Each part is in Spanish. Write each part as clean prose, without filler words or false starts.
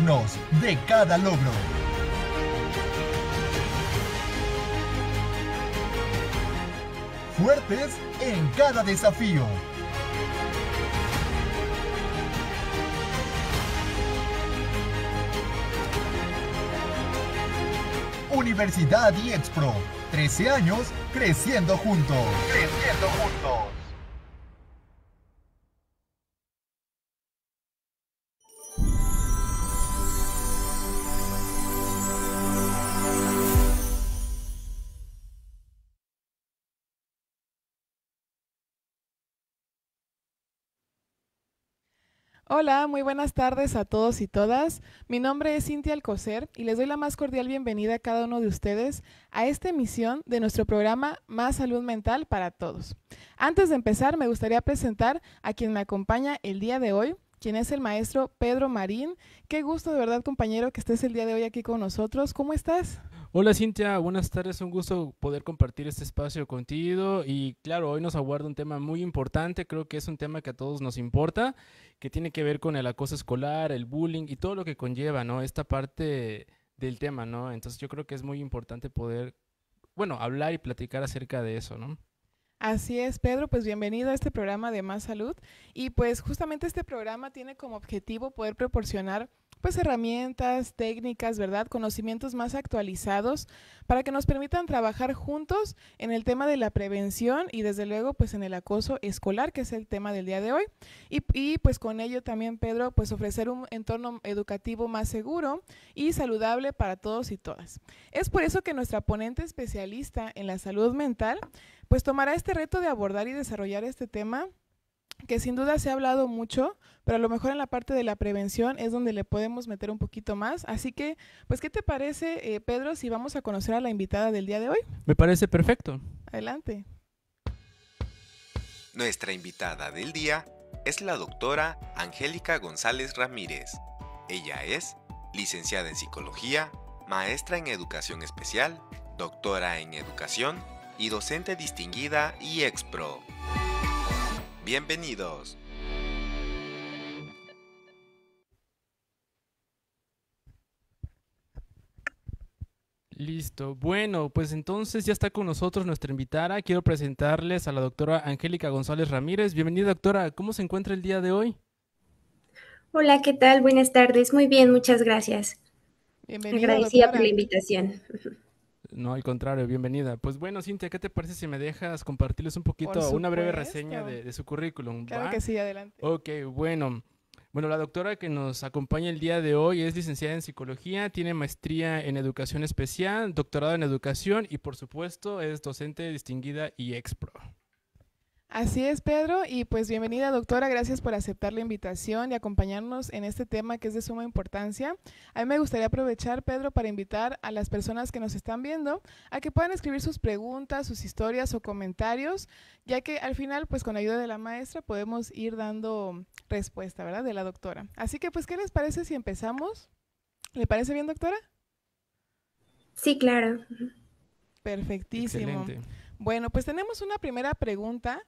dignos de cada logro. Fuertes en cada desafío. Universidad IEXPRO, 13 años creciendo juntos. Creciendo juntos. Hola, muy buenas tardes a todos y todas. Mi nombre es Cintia Alcocer y les doy la más cordial bienvenida a cada uno de ustedes a esta emisión de nuestro programa Más Salud Mental para Todos. Antes de empezar, me gustaría presentar a quien me acompaña el día de hoy, quien es el maestro Pedro Marín. Qué gusto de verdad, compañero, que estés el día de hoy aquí con nosotros. ¿Cómo estás? Hola Cintia, buenas tardes, un gusto poder compartir este espacio contigo y claro, hoy nos aguarda un tema muy importante, creo que es un tema que a todos nos importa, que tiene que ver con el acoso escolar, el bullying y todo lo que conlleva, ¿no? Esta parte del tema, ¿no? Entonces yo creo que es muy importante poder, bueno, hablar y platicar acerca de eso, ¿no? Así es, Pedro, pues bienvenido a este programa de Más Salud. Y pues justamente este programa tiene como objetivo poder proporcionar pues herramientas, técnicas, ¿verdad? Conocimientos más actualizados para que nos permitan trabajar juntos en el tema de la prevención y desde luego pues en el acoso escolar, que es el tema del día de hoy. Pues con ello también, Pedro, pues ofrecer un entorno educativo más seguro y saludable para todos y todas. Es por eso que nuestra ponente especialista en la salud mental pues tomará este reto de abordar y desarrollar este tema que sin duda se ha hablado mucho, pero a lo mejor en la parte de la prevención es donde le podemos meter un poquito más. Así que, pues, ¿qué te parece, Pedro, si vamos a conocer a la invitada del día de hoy? Me parece perfecto. Adelante. Nuestra invitada del día es la doctora Angélica González Ramírez. Ella es licenciada en psicología, maestra en educación especial, doctora en educación y docente distinguida IEXPRO. Bienvenidos. Listo. Bueno, pues entonces ya está con nosotros nuestra invitada. Quiero presentarles a la doctora Angélica González Ramírez. Bienvenida, doctora. ¿Cómo se encuentra el día de hoy? Hola, ¿qué tal? Buenas tardes. Muy bien, muchas gracias. Bienvenida, Agradecida por la doctora. invitación. No, al contrario, bienvenida. Pues bueno, Cintia, ¿qué te parece si me dejas compartirles un Por poquito, una breve reseña supuesto. de su currículum? Claro ¿Va? que sí, adelante. Ok, bueno. Bueno, la doctora que nos acompaña el día de hoy es licenciada en psicología, tiene maestría en educación especial, doctorado en educación y por supuesto es docente distinguida y expro. Así es, Pedro, y pues bienvenida, doctora, gracias por aceptar la invitación y acompañarnos en este tema que es de suma importancia. A mí me gustaría aprovechar, Pedro, para invitar a las personas que nos están viendo a que puedan escribir sus preguntas, sus historias o comentarios, ya que al final, pues con ayuda de la maestra podemos ir dando respuesta, ¿verdad?, de la doctora. Así que, pues, ¿qué les parece si empezamos? ¿Le parece bien, doctora? Sí, claro. Perfectísimo. Excelente. Bueno, pues tenemos una primera pregunta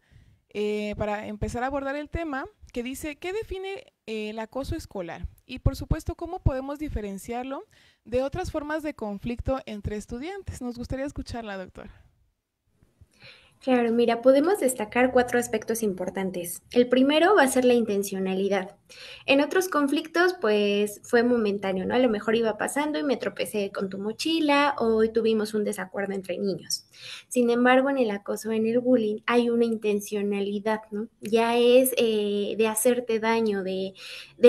para empezar a abordar el tema, que dice, ¿qué define el acoso escolar? Y por supuesto, ¿cómo podemos diferenciarlo de otras formas de conflicto entre estudiantes? Nos gustaría escucharla, doctora. Claro, mira, podemos destacar 4 aspectos importantes. El primero va a ser la intencionalidad. En otros conflictos, pues fue momentáneo, ¿no? A lo mejor iba pasando y me tropecé con tu mochila o hoy tuvimos un desacuerdo entre niños. Sin embargo, en el acoso, en el bullying, hay una intencionalidad, ¿no? Ya es de hacerte daño, de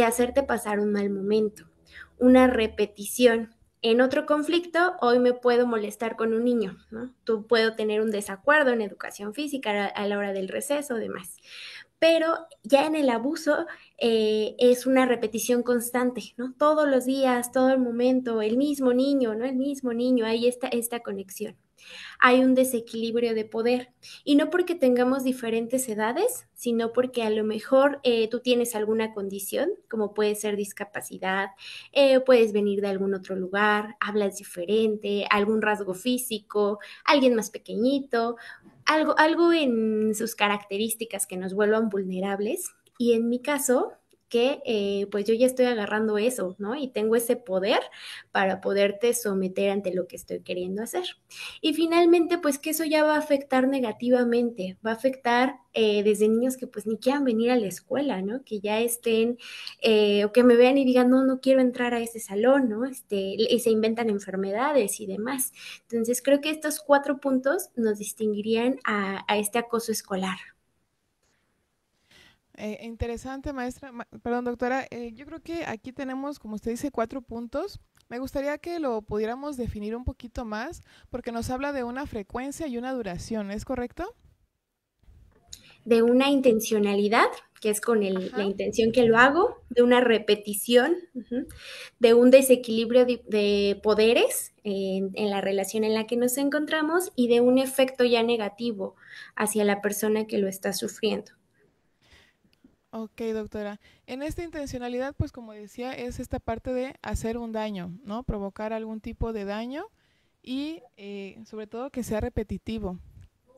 hacerte pasar un mal momento, una repetición. En otro conflicto, hoy me puedo molestar con un niño, ¿no? Tú puedo tener un desacuerdo en educación física a la hora del receso, demás. Pero ya en el abuso es una repetición constante, ¿no? Todos los días, todo el momento, el mismo niño, ¿no? El mismo niño, ahí está esta conexión. Hay un desequilibrio de poder. Y no porque tengamos diferentes edades, sino porque a lo mejor tú tienes alguna condición, como puede ser discapacidad, puedes venir de algún otro lugar, hablas diferente, algún rasgo físico, alguien más pequeñito, algo en sus características que nos vuelvan vulnerables. Y en mi caso, que pues yo ya estoy agarrando eso, ¿no? Y tengo ese poder para poderte someter ante lo que estoy queriendo hacer. Y finalmente, pues que eso ya va a afectar negativamente, va a afectar desde niños que pues ni quieran venir a la escuela, ¿no? Que ya estén, o que me vean y digan, no, no quiero entrar a ese salón, ¿no? Y se inventan enfermedades y demás. Entonces, creo que estos 4 puntos nos distinguirían a este acoso escolar. Interesante, maestra, perdón, doctora. Yo creo que aquí tenemos, como usted dice, 4 puntos. Me gustaría que lo pudiéramos definir un poquito más, porque nos habla de una frecuencia y una duración, ¿es correcto? De una intencionalidad, que es con la Ajá. intención que lo hago, de una repetición, de un desequilibrio de poderes en la relación en la que nos encontramos y de un efecto ya negativo hacia la persona que lo está sufriendo. Ok, doctora. En esta intencionalidad, pues como decía, es esta parte de hacer un daño, ¿no? Provocar algún tipo de daño y sobre todo que sea repetitivo.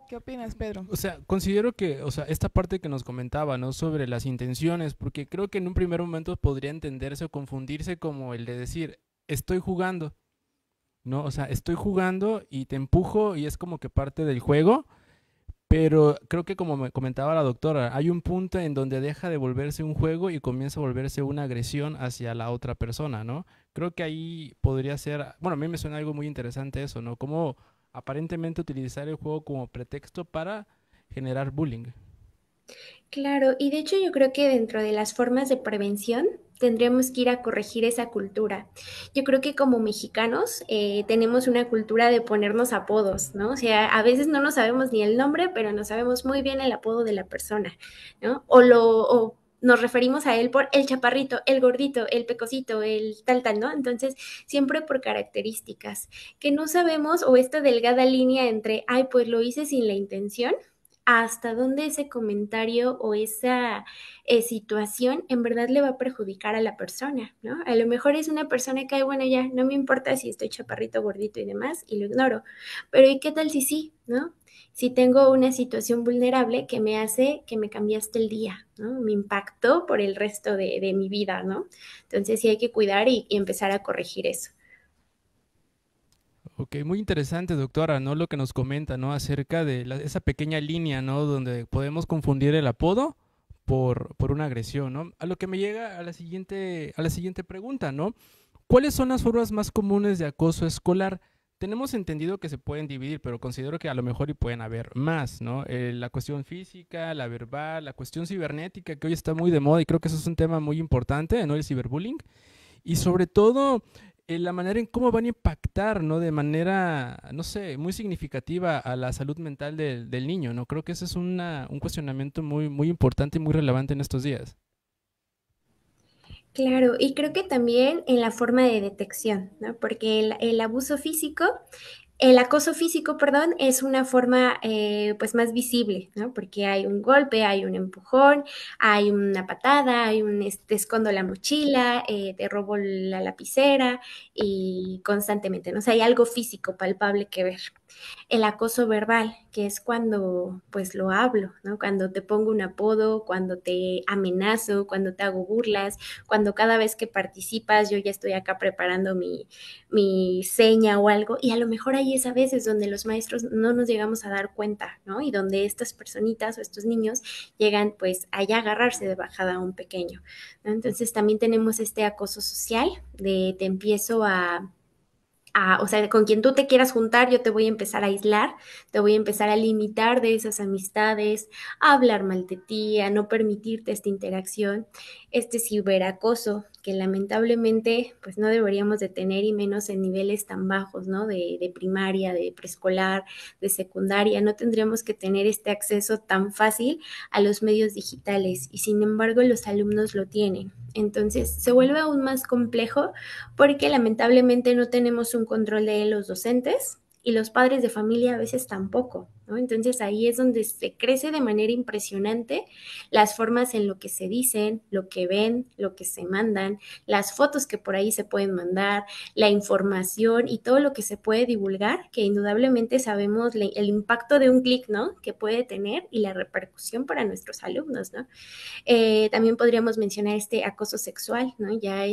¿Qué opinas, Pedro? O sea, considero que, o sea, esta parte que nos comentaba, ¿no? Sobre las intenciones, porque creo que en un primer momento podría entenderse o confundirse como el de decir, estoy jugando, ¿no? O sea, estoy jugando y te empujo y es como que parte del juego, pero creo que como me comentaba la doctora, hay un punto en donde deja de volverse un juego y comienza a volverse una agresión hacia la otra persona, ¿no? Creo que ahí podría ser, bueno, a mí me suena algo muy interesante eso, ¿no? Como aparentemente utilizar el juego como pretexto para generar bullying. Claro, y de hecho yo creo que dentro de las formas de prevención tendríamos que ir a corregir esa cultura. Yo creo que como mexicanos tenemos una cultura de ponernos apodos, ¿no? O sea, a veces no nos sabemos ni el nombre, pero nos sabemos muy bien el apodo de la persona, ¿no? O nos referimos a él por el chaparrito, el gordito, el pecosito, el tal, tal, ¿no? Entonces, siempre por características que no sabemos o esta delgada línea entre, ay, pues lo hice sin la intención hasta dónde ese comentario o esa situación en verdad le va a perjudicar a la persona, ¿no? A lo mejor es una persona que, ay, bueno, ya no me importa si estoy chaparrito, gordito y demás, y lo ignoro. Pero ¿y qué tal si sí, ¿no? Si tengo una situación vulnerable que me hace que me cambiaste el día, ¿no? Me impactó por el resto de mi vida, ¿no? Entonces sí hay que cuidar y empezar a corregir eso. Ok, muy interesante, doctora, ¿no? Lo que nos comenta, ¿no? Acerca de esa pequeña línea, ¿no? Donde podemos confundir el apodo por una agresión, ¿no? A lo que me llega a la siguiente pregunta, ¿no? ¿Cuáles son las formas más comunes de acoso escolar? Tenemos entendido que se pueden dividir, pero considero que a lo mejor y pueden haber más, ¿no? La cuestión física, la verbal, la cuestión cibernética, que hoy está muy de moda y creo que eso es un tema muy importante, ¿no? El ciberbullying. Y sobre todo, la manera en cómo van a impactar, ¿no? De manera, no sé, muy significativa a la salud mental del niño, ¿no? Creo que ese es un cuestionamiento muy, muy importante y muy relevante en estos días. Claro, y creo que también en la forma de detección, ¿no? Porque el abuso físico, el acoso físico, perdón, es una forma pues más visible, ¿no? Porque hay un golpe, hay un empujón, hay una patada, hay te escondo la mochila, te robo la lapicera y constantemente, ¿no? O sea, hay algo físico palpable que ver. El acoso verbal, que es cuando pues lo hablo, ¿no? Cuando te pongo un apodo, cuando te amenazo, cuando te hago burlas, cuando cada vez que participas yo ya estoy acá preparando mi seña o algo, y a lo mejor ahí es a veces donde los maestros no nos llegamos a dar cuenta, ¿no? Y donde estas personitas o estos niños llegan pues allá a agarrarse de bajada a un pequeño, ¿no? Entonces también tenemos este acoso social de te empiezo o sea, con quien tú te quieras juntar, yo te voy a empezar a aislar, te voy a empezar a limitar de esas amistades, a hablar mal de ti, a no permitirte esta interacción, este ciberacoso que lamentablemente pues no deberíamos de tener y menos en niveles tan bajos, ¿no? De primaria, de preescolar, de secundaria, no tendríamos que tener este acceso tan fácil a los medios digitales y sin embargo los alumnos lo tienen. Entonces se vuelve aún más complejo porque lamentablemente no tenemos un control de los docentes y los padres de familia a veces tampoco, ¿no? Entonces ahí es donde se crece de manera impresionante las formas en lo que se dicen, lo que ven, lo que se mandan, las fotos que por ahí se pueden mandar, la información y todo lo que se puede divulgar, que indudablemente sabemos el impacto de un clic, ¿no? Que puede tener y la repercusión para nuestros alumnos, ¿no? También podríamos mencionar este acoso sexual, ¿no? Ya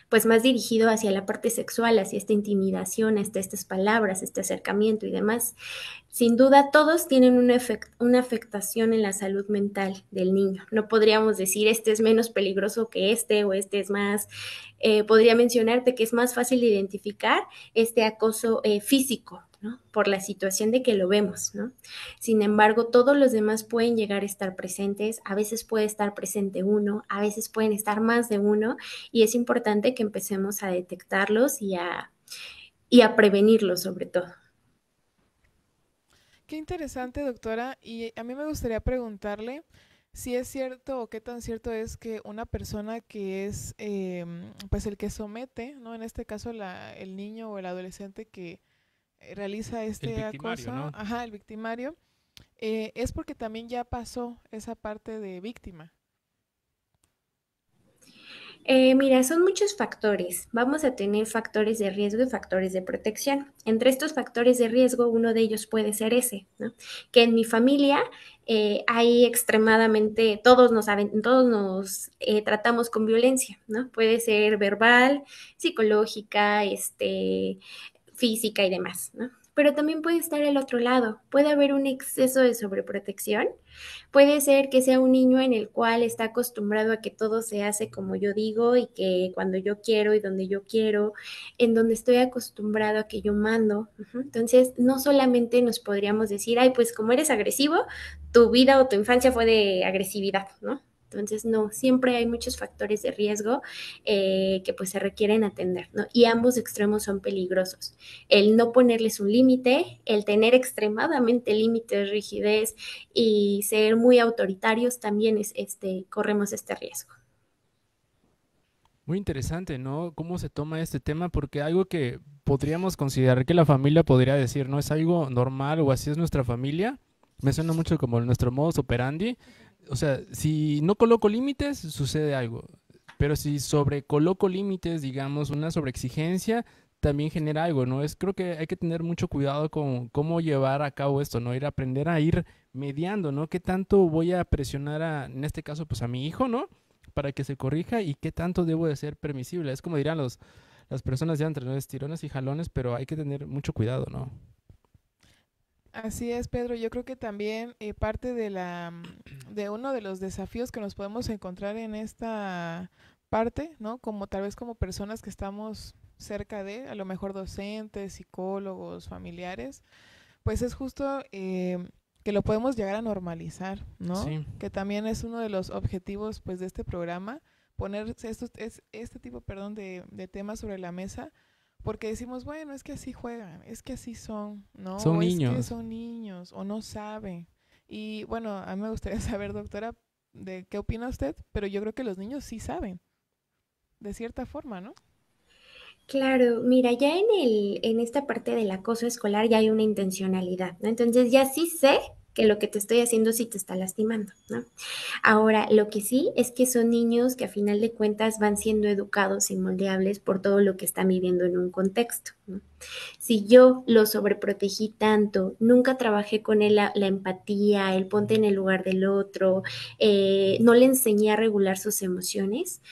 pues más dirigido hacia la parte sexual, hacia esta intimidación, hasta estas palabras, este acercamiento y demás. Sin duda, todos tienen una afectación en la salud mental del niño. No podríamos decir este es menos peligroso que este o este es más. Podría mencionarte que es más fácil de identificar este acoso físico, ¿no? Por la situación de que lo vemos, ¿no? Sin embargo, todos los demás pueden llegar a estar presentes, a veces puede estar presente uno, a veces pueden estar más de uno, y es importante que empecemos a detectarlos y a prevenirlos sobre todo. Qué interesante, doctora. Y a mí me gustaría preguntarle si es cierto o qué tan cierto es que una persona que es, pues el que somete, ¿no? En este caso el niño o el adolescente que realiza El este victimario, acoso, ¿no? ajá, el victimario, es porque también ya pasó esa parte de víctima. Mira, son muchos factores. Vamos a tener factores de riesgo y factores de protección. Entre estos factores de riesgo, uno de ellos puede ser ese, ¿no? Que en mi familia hay extremadamente, todos nos tratamos con violencia, ¿no? Puede ser verbal, psicológica, física y demás, ¿no? Pero también puede estar el otro lado. Puede haber un exceso de sobreprotección. Puede ser que sea un niño en el cual está acostumbrado a que todo se hace como yo digo y que cuando yo quiero y donde yo quiero, en donde estoy acostumbrado a que yo mando. Ujú. Entonces, no solamente nos podríamos decir, ay, pues como eres agresivo, tu vida o tu infancia fue de agresividad, ¿no? Entonces, no, siempre hay muchos factores de riesgo que pues se requieren atender, ¿no? Y ambos extremos son peligrosos. El no ponerles un límite, el tener extremadamente límites, rigidez, y ser muy autoritarios también corremos este riesgo. Muy interesante, ¿no? ¿Cómo se toma este tema? Porque algo que podríamos considerar que la familia podría decir, ¿no? Es algo normal o así es nuestra familia. Me suena mucho como nuestro modus operandi. O sea, si no coloco límites, sucede algo. Pero si sobrecoloco límites, digamos, una sobreexigencia, también genera algo, ¿no? Creo que hay que tener mucho cuidado con cómo llevar a cabo esto, ¿no? Aprender a ir mediando, ¿no? ¿Qué tanto voy a presionar en este caso, pues a mi hijo, ¿no? Para que se corrija y qué tanto debo de ser permisible. Es como dirán las personas ya entre, ¿no? Estirones y jalones, pero hay que tener mucho cuidado, ¿no? Así es, Pedro. Yo creo que también parte de uno de los desafíos que nos podemos encontrar en esta parte, ¿no? Como tal vez como personas que estamos cerca de, a lo mejor docentes, psicólogos, familiares, pues es justo que lo podemos llegar a normalizar, ¿no? Sí. Que también es uno de los objetivos, pues, de este programa, poner este tipo, perdón, de temas sobre la mesa, porque decimos, bueno, es que así juegan, es que así son, ¿no? Son O es que niños. son niños, o no saben. Y bueno, a mí me gustaría saber, doctora, de qué opina usted, pero yo creo que los niños sí saben, de cierta forma, ¿no? Claro, mira, ya en esta parte del acoso escolar ya hay una intencionalidad, ¿no? Entonces ya sí sé que lo que te estoy haciendo sí te está lastimando, ¿no? Ahora, lo que sí es que son niños que a final de cuentas van siendo educados y moldeables por todo lo que están viviendo en un contexto, ¿no? Si yo lo sobreprotegí tanto, nunca trabajé con él la empatía, el ponte en el lugar del otro, no le enseñé a regular sus emociones.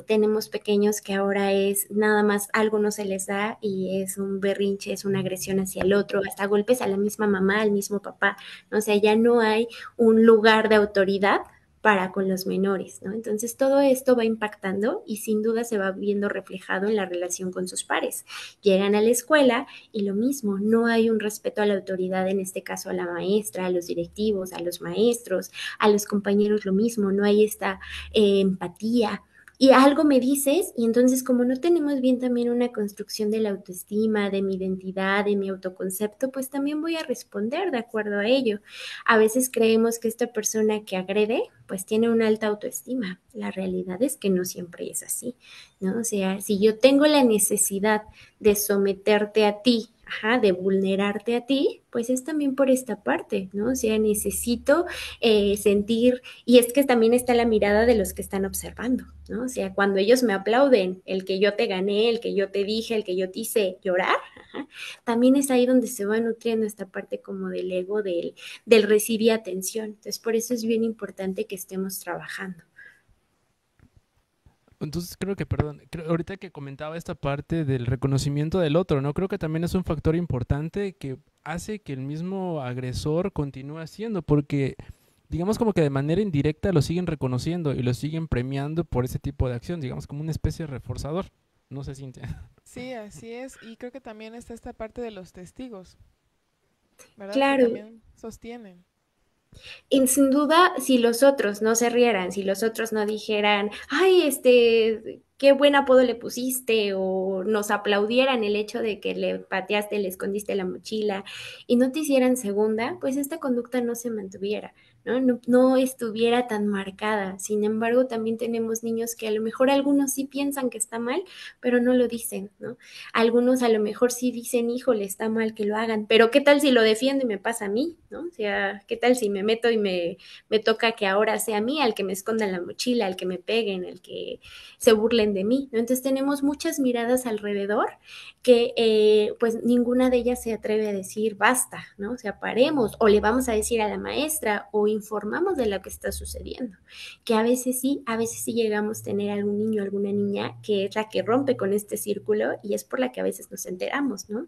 Tenemos pequeños que ahora es nada más algo no se les da y es un berrinche, es una agresión hacia el otro, hasta golpes a la misma mamá, al mismo papá, ¿no? O sea, ya no hay un lugar de autoridad para con los menores, ¿no? Entonces todo esto va impactando y sin duda se va viendo reflejado en la relación con sus pares. Llegan a la escuela y lo mismo, no hay un respeto a la autoridad, en este caso a la maestra, a los directivos, a los maestros, a los compañeros lo mismo, no hay esta empatía. y algo me dices, y entonces como no tenemos bien también una construcción de la autoestima, de mi identidad, de mi autoconcepto, pues también voy a responder de acuerdo a ello. A veces creemos que esta persona que agrede, pues tiene una alta autoestima. La realidad es que no siempre es así, ¿no? O sea, si yo tengo la necesidad de someterte a ti, ajá, de vulnerarte a ti, pues es también por esta parte, ¿no? O sea, necesito sentir, y es que también está la mirada de los que están observando, ¿no? O sea, cuando ellos me aplauden, el que yo te gané, el que yo te dije, el que yo te hice llorar, ajá, también es ahí donde se va nutriendo esta parte como del ego, del recibir atención. Entonces, por eso es bien importante que estemos trabajando. Entonces creo que, perdón, ahorita que comentaba esta parte del reconocimiento del otro, ¿no? Creo que también es un factor importante que hace que el mismo agresor continúe haciendo, porque digamos como que de manera indirecta lo siguen reconociendo y lo siguen premiando por ese tipo de acción, digamos como una especie de reforzador. No sé, Cintia. Sí, así es. Y creo que también está esta parte de los testigos, ¿verdad? Que Claro, también sostienen. y sin duda, si los otros no se rieran, si los otros no dijeran, ay, qué buen apodo le pusiste, o nos aplaudieran el hecho de que le pateaste, le escondiste la mochila y no te hicieran segunda, pues esta conducta no se mantuviera, ¿no? No, no estuviera tan marcada. Sin embargo, también tenemos niños que a lo mejor algunos sí piensan que está mal, pero no lo dicen, ¿no? Algunos a lo mejor sí dicen, híjole, está mal que lo hagan, pero ¿qué tal si lo defiendo y me pasa a mí, ¿no? O sea, ¿qué tal si me meto y me toca que ahora sea a mí al que me escondan la mochila, al que me peguen, al que se burlen de mí, ¿no? Entonces tenemos muchas miradas alrededor que pues ninguna de ellas se atreve a decir basta, ¿no? O sea, paremos o le vamos a decir a la maestra o informamos de lo que está sucediendo, que a veces sí llegamos a tener algún niño, alguna niña que es la que rompe con este círculo y es por la que a veces nos enteramos, ¿no?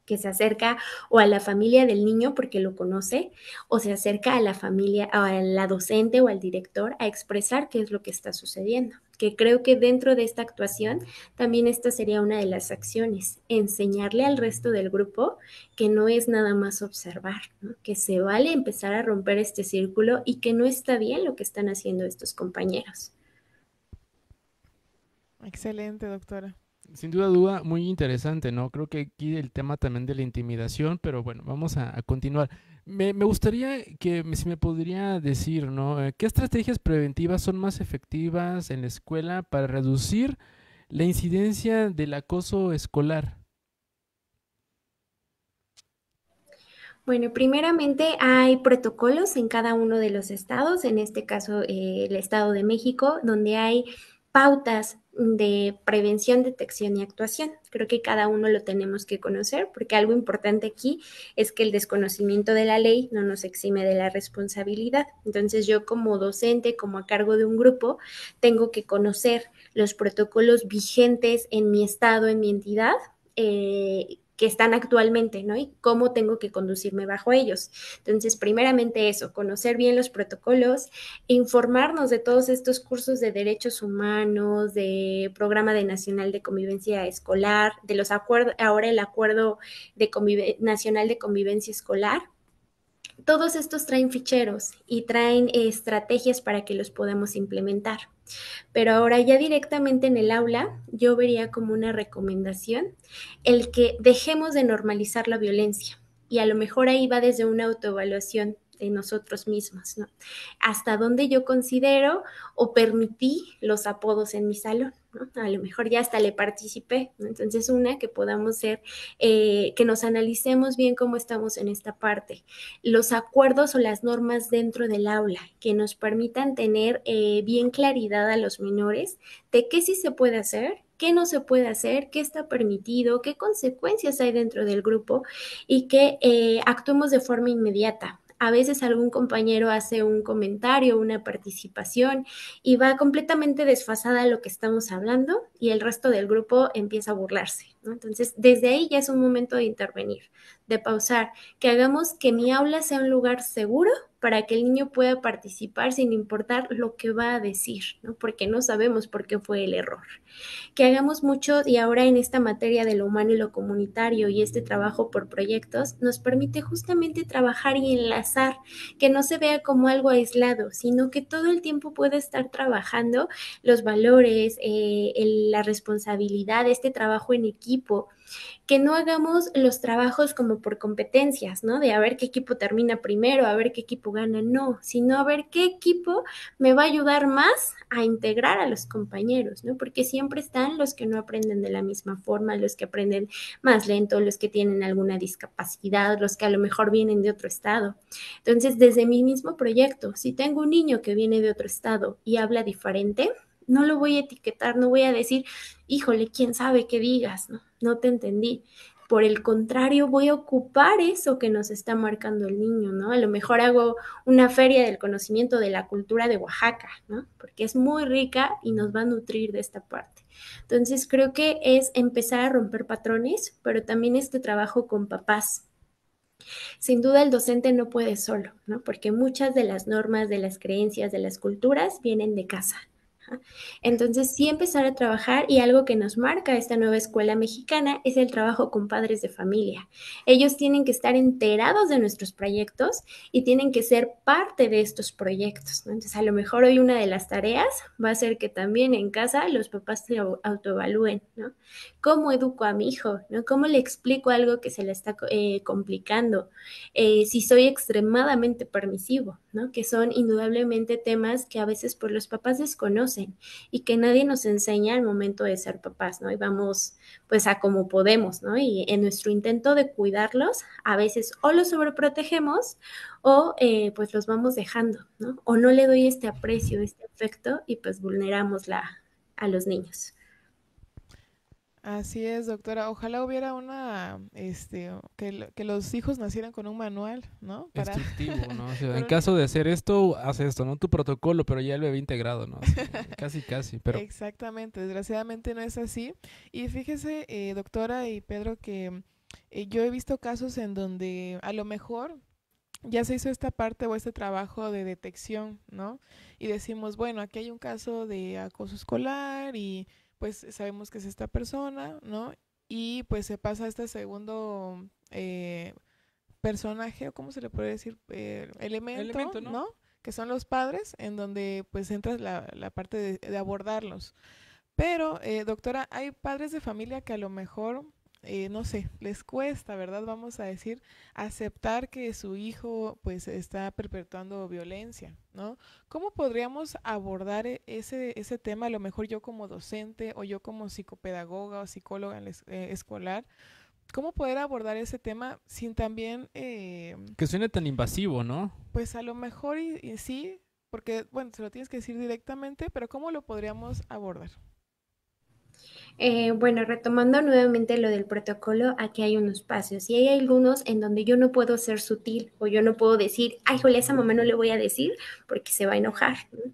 Que se acerca o a la familia del niño porque lo conoce, o se acerca a la familia, a la docente o al director a expresar qué es lo que está sucediendo. Que creo que dentro de esta actuación también esta sería una de las acciones, enseñarle al resto del grupo que no es nada más observar, ¿no? Que se vale empezar a romper este círculo y que no está bien lo que están haciendo estos compañeros. Excelente, doctora. Sin duda, muy interesante, ¿no? Creo que aquí el tema también de la intimidación, pero bueno, vamos a continuar. Me gustaría que si me podría decir, ¿no? ¿Qué estrategias preventivas son más efectivas en la escuela para reducir la incidencia del acoso escolar? Bueno, primeramente hay protocolos en cada uno de los estados, en este caso el Estado de México, donde hay pautas de prevención, detección y actuación. Creo que cada uno lo tenemos que conocer porque algo importante aquí es que el desconocimiento de la ley no nos exime de la responsabilidad. Entonces yo como docente, como a cargo de un grupo, tengo que conocer los protocolos vigentes en mi estado, en mi entidad. Que están actualmente, ¿no? Y cómo tengo que conducirme bajo ellos. Entonces, primeramente eso, conocer bien los protocolos, informarnos de todos estos cursos de derechos humanos, de Programa de Nacional de Convivencia Escolar, de los acuerdos, ahora el Acuerdo de Nacional de Convivencia Escolar. Todos estos traen ficheros y traen estrategias para que los podamos implementar. Pero ahora ya directamente en el aula, yo vería como una recomendación el que dejemos de normalizar la violencia. Y a lo mejor ahí va desde una autoevaluación de nosotros mismos, ¿no? Hasta dónde yo considero o permití los apodos en mi salón, ¿no? A lo mejor ya hasta le participé, ¿no? Entonces que podamos ser, que nos analicemos bien cómo estamos en esta parte. Los acuerdos o las normas dentro del aula que nos permitan tener bien claridad a los menores de qué sí se puede hacer, qué no se puede hacer, qué está permitido, qué consecuencias hay dentro del grupo y que actuemos de forma inmediata. A veces algún compañero hace un comentario, una participación y va completamente desfasada a lo que estamos hablando y el resto del grupo empieza a burlarse. ¿no? Entonces, desde ahí ya es un momento de intervenir, de pausar, que hagamos que mi aula sea un lugar seguro para que el niño pueda participar sin importar lo que va a decir, ¿no? Porque no sabemos por qué fue el error. Que hagamos mucho y ahora en esta materia de lo humano y lo comunitario y este trabajo por proyectos nos permite justamente trabajar y enlazar, que no se vea como algo aislado, sino que todo el tiempo pueda estar trabajando los valores, la responsabilidad, este trabajo en equipo, que no hagamos los trabajos como por competencias, ¿no? De a ver qué equipo termina primero, a ver qué equipo gana, no, sino a ver qué equipo me va a ayudar más a integrar a los compañeros, ¿no? Porque siempre están los que no aprenden de la misma forma, los que aprenden más lento, los que tienen alguna discapacidad, los que a lo mejor vienen de otro estado. Entonces, desde mi mismo proyecto, si tengo un niño que viene de otro estado y habla diferente, no lo voy a etiquetar, no voy a decir, híjole, quién sabe qué digas, ¿no? No te entendí. Por el contrario, voy a ocupar eso que nos está marcando el niño, ¿no? A lo mejor hago una feria del conocimiento de la cultura de Oaxaca, ¿no? Porque es muy rica y nos va a nutrir de esta parte. Entonces, creo que es empezar a romper patrones, pero también este trabajo con papás. Sin duda el docente no puede solo, ¿no? Porque muchas de las normas, de las creencias, de las culturas vienen de casa. Entonces, sí empezar a trabajar y algo que nos marca esta nueva escuela mexicana es el trabajo con padres de familia. Ellos tienen que estar enterados de nuestros proyectos y tienen que ser parte de estos proyectos, ¿no? Entonces, a lo mejor hoy una de las tareas va a ser que también en casa los papás se autoevalúen, ¿no? ¿Cómo educo a mi hijo? ¿No? ¿Cómo le explico algo que se le está complicando? Si soy extremadamente permisivo, ¿no? Que son indudablemente temas que a veces por los papás desconocen y que nadie nos enseña al momento de ser papás, ¿no? Y vamos pues a como podemos, ¿no? Y en nuestro intento de cuidarlos, a veces o los sobreprotegemos o pues los vamos dejando, ¿no? O no le doy este aprecio, este afecto y pues vulneramos a los niños. Así es, doctora. Ojalá hubiera que los hijos nacieran con un manual, ¿no? Para, Instructivo, ¿no? O sea, en para caso de hacer esto, haz esto, ¿no? Tu protocolo, pero ya el bebé integrado, ¿no? Así, casi, casi, pero Exactamente, desgraciadamente no es así. Y fíjese, doctora y Pedro, que yo he visto casos en donde a lo mejor ya se hizo esta parte o este trabajo de detección, ¿no? Y decimos, bueno, aquí hay un caso de acoso escolar y pues sabemos que es esta persona, ¿no? Y pues se pasa a este segundo personaje, o cómo se le puede decir, elemento, ¿no? ¿no? Que son los padres, en donde pues entra la parte de abordarlos. Pero, doctora, hay padres de familia que a lo mejor, no sé, les cuesta, ¿verdad? Vamos a decir, aceptar que su hijo pues está perpetuando violencia, ¿no? ¿Cómo podríamos abordar ese tema? A lo mejor yo como docente o yo como psicopedagoga o psicóloga escolar, ¿cómo poder abordar ese tema sin también, que suene tan invasivo, ¿no? pues a lo mejor y sí, porque, bueno, se lo tienes que decir directamente, pero ¿cómo lo podríamos abordar? Bueno, retomando nuevamente lo del protocolo, aquí hay unos pasos y hay algunos en donde yo no puedo ser sutil o yo no puedo decir, ay, jole, a esa mamá no le voy a decir porque se va a enojar, ¿no?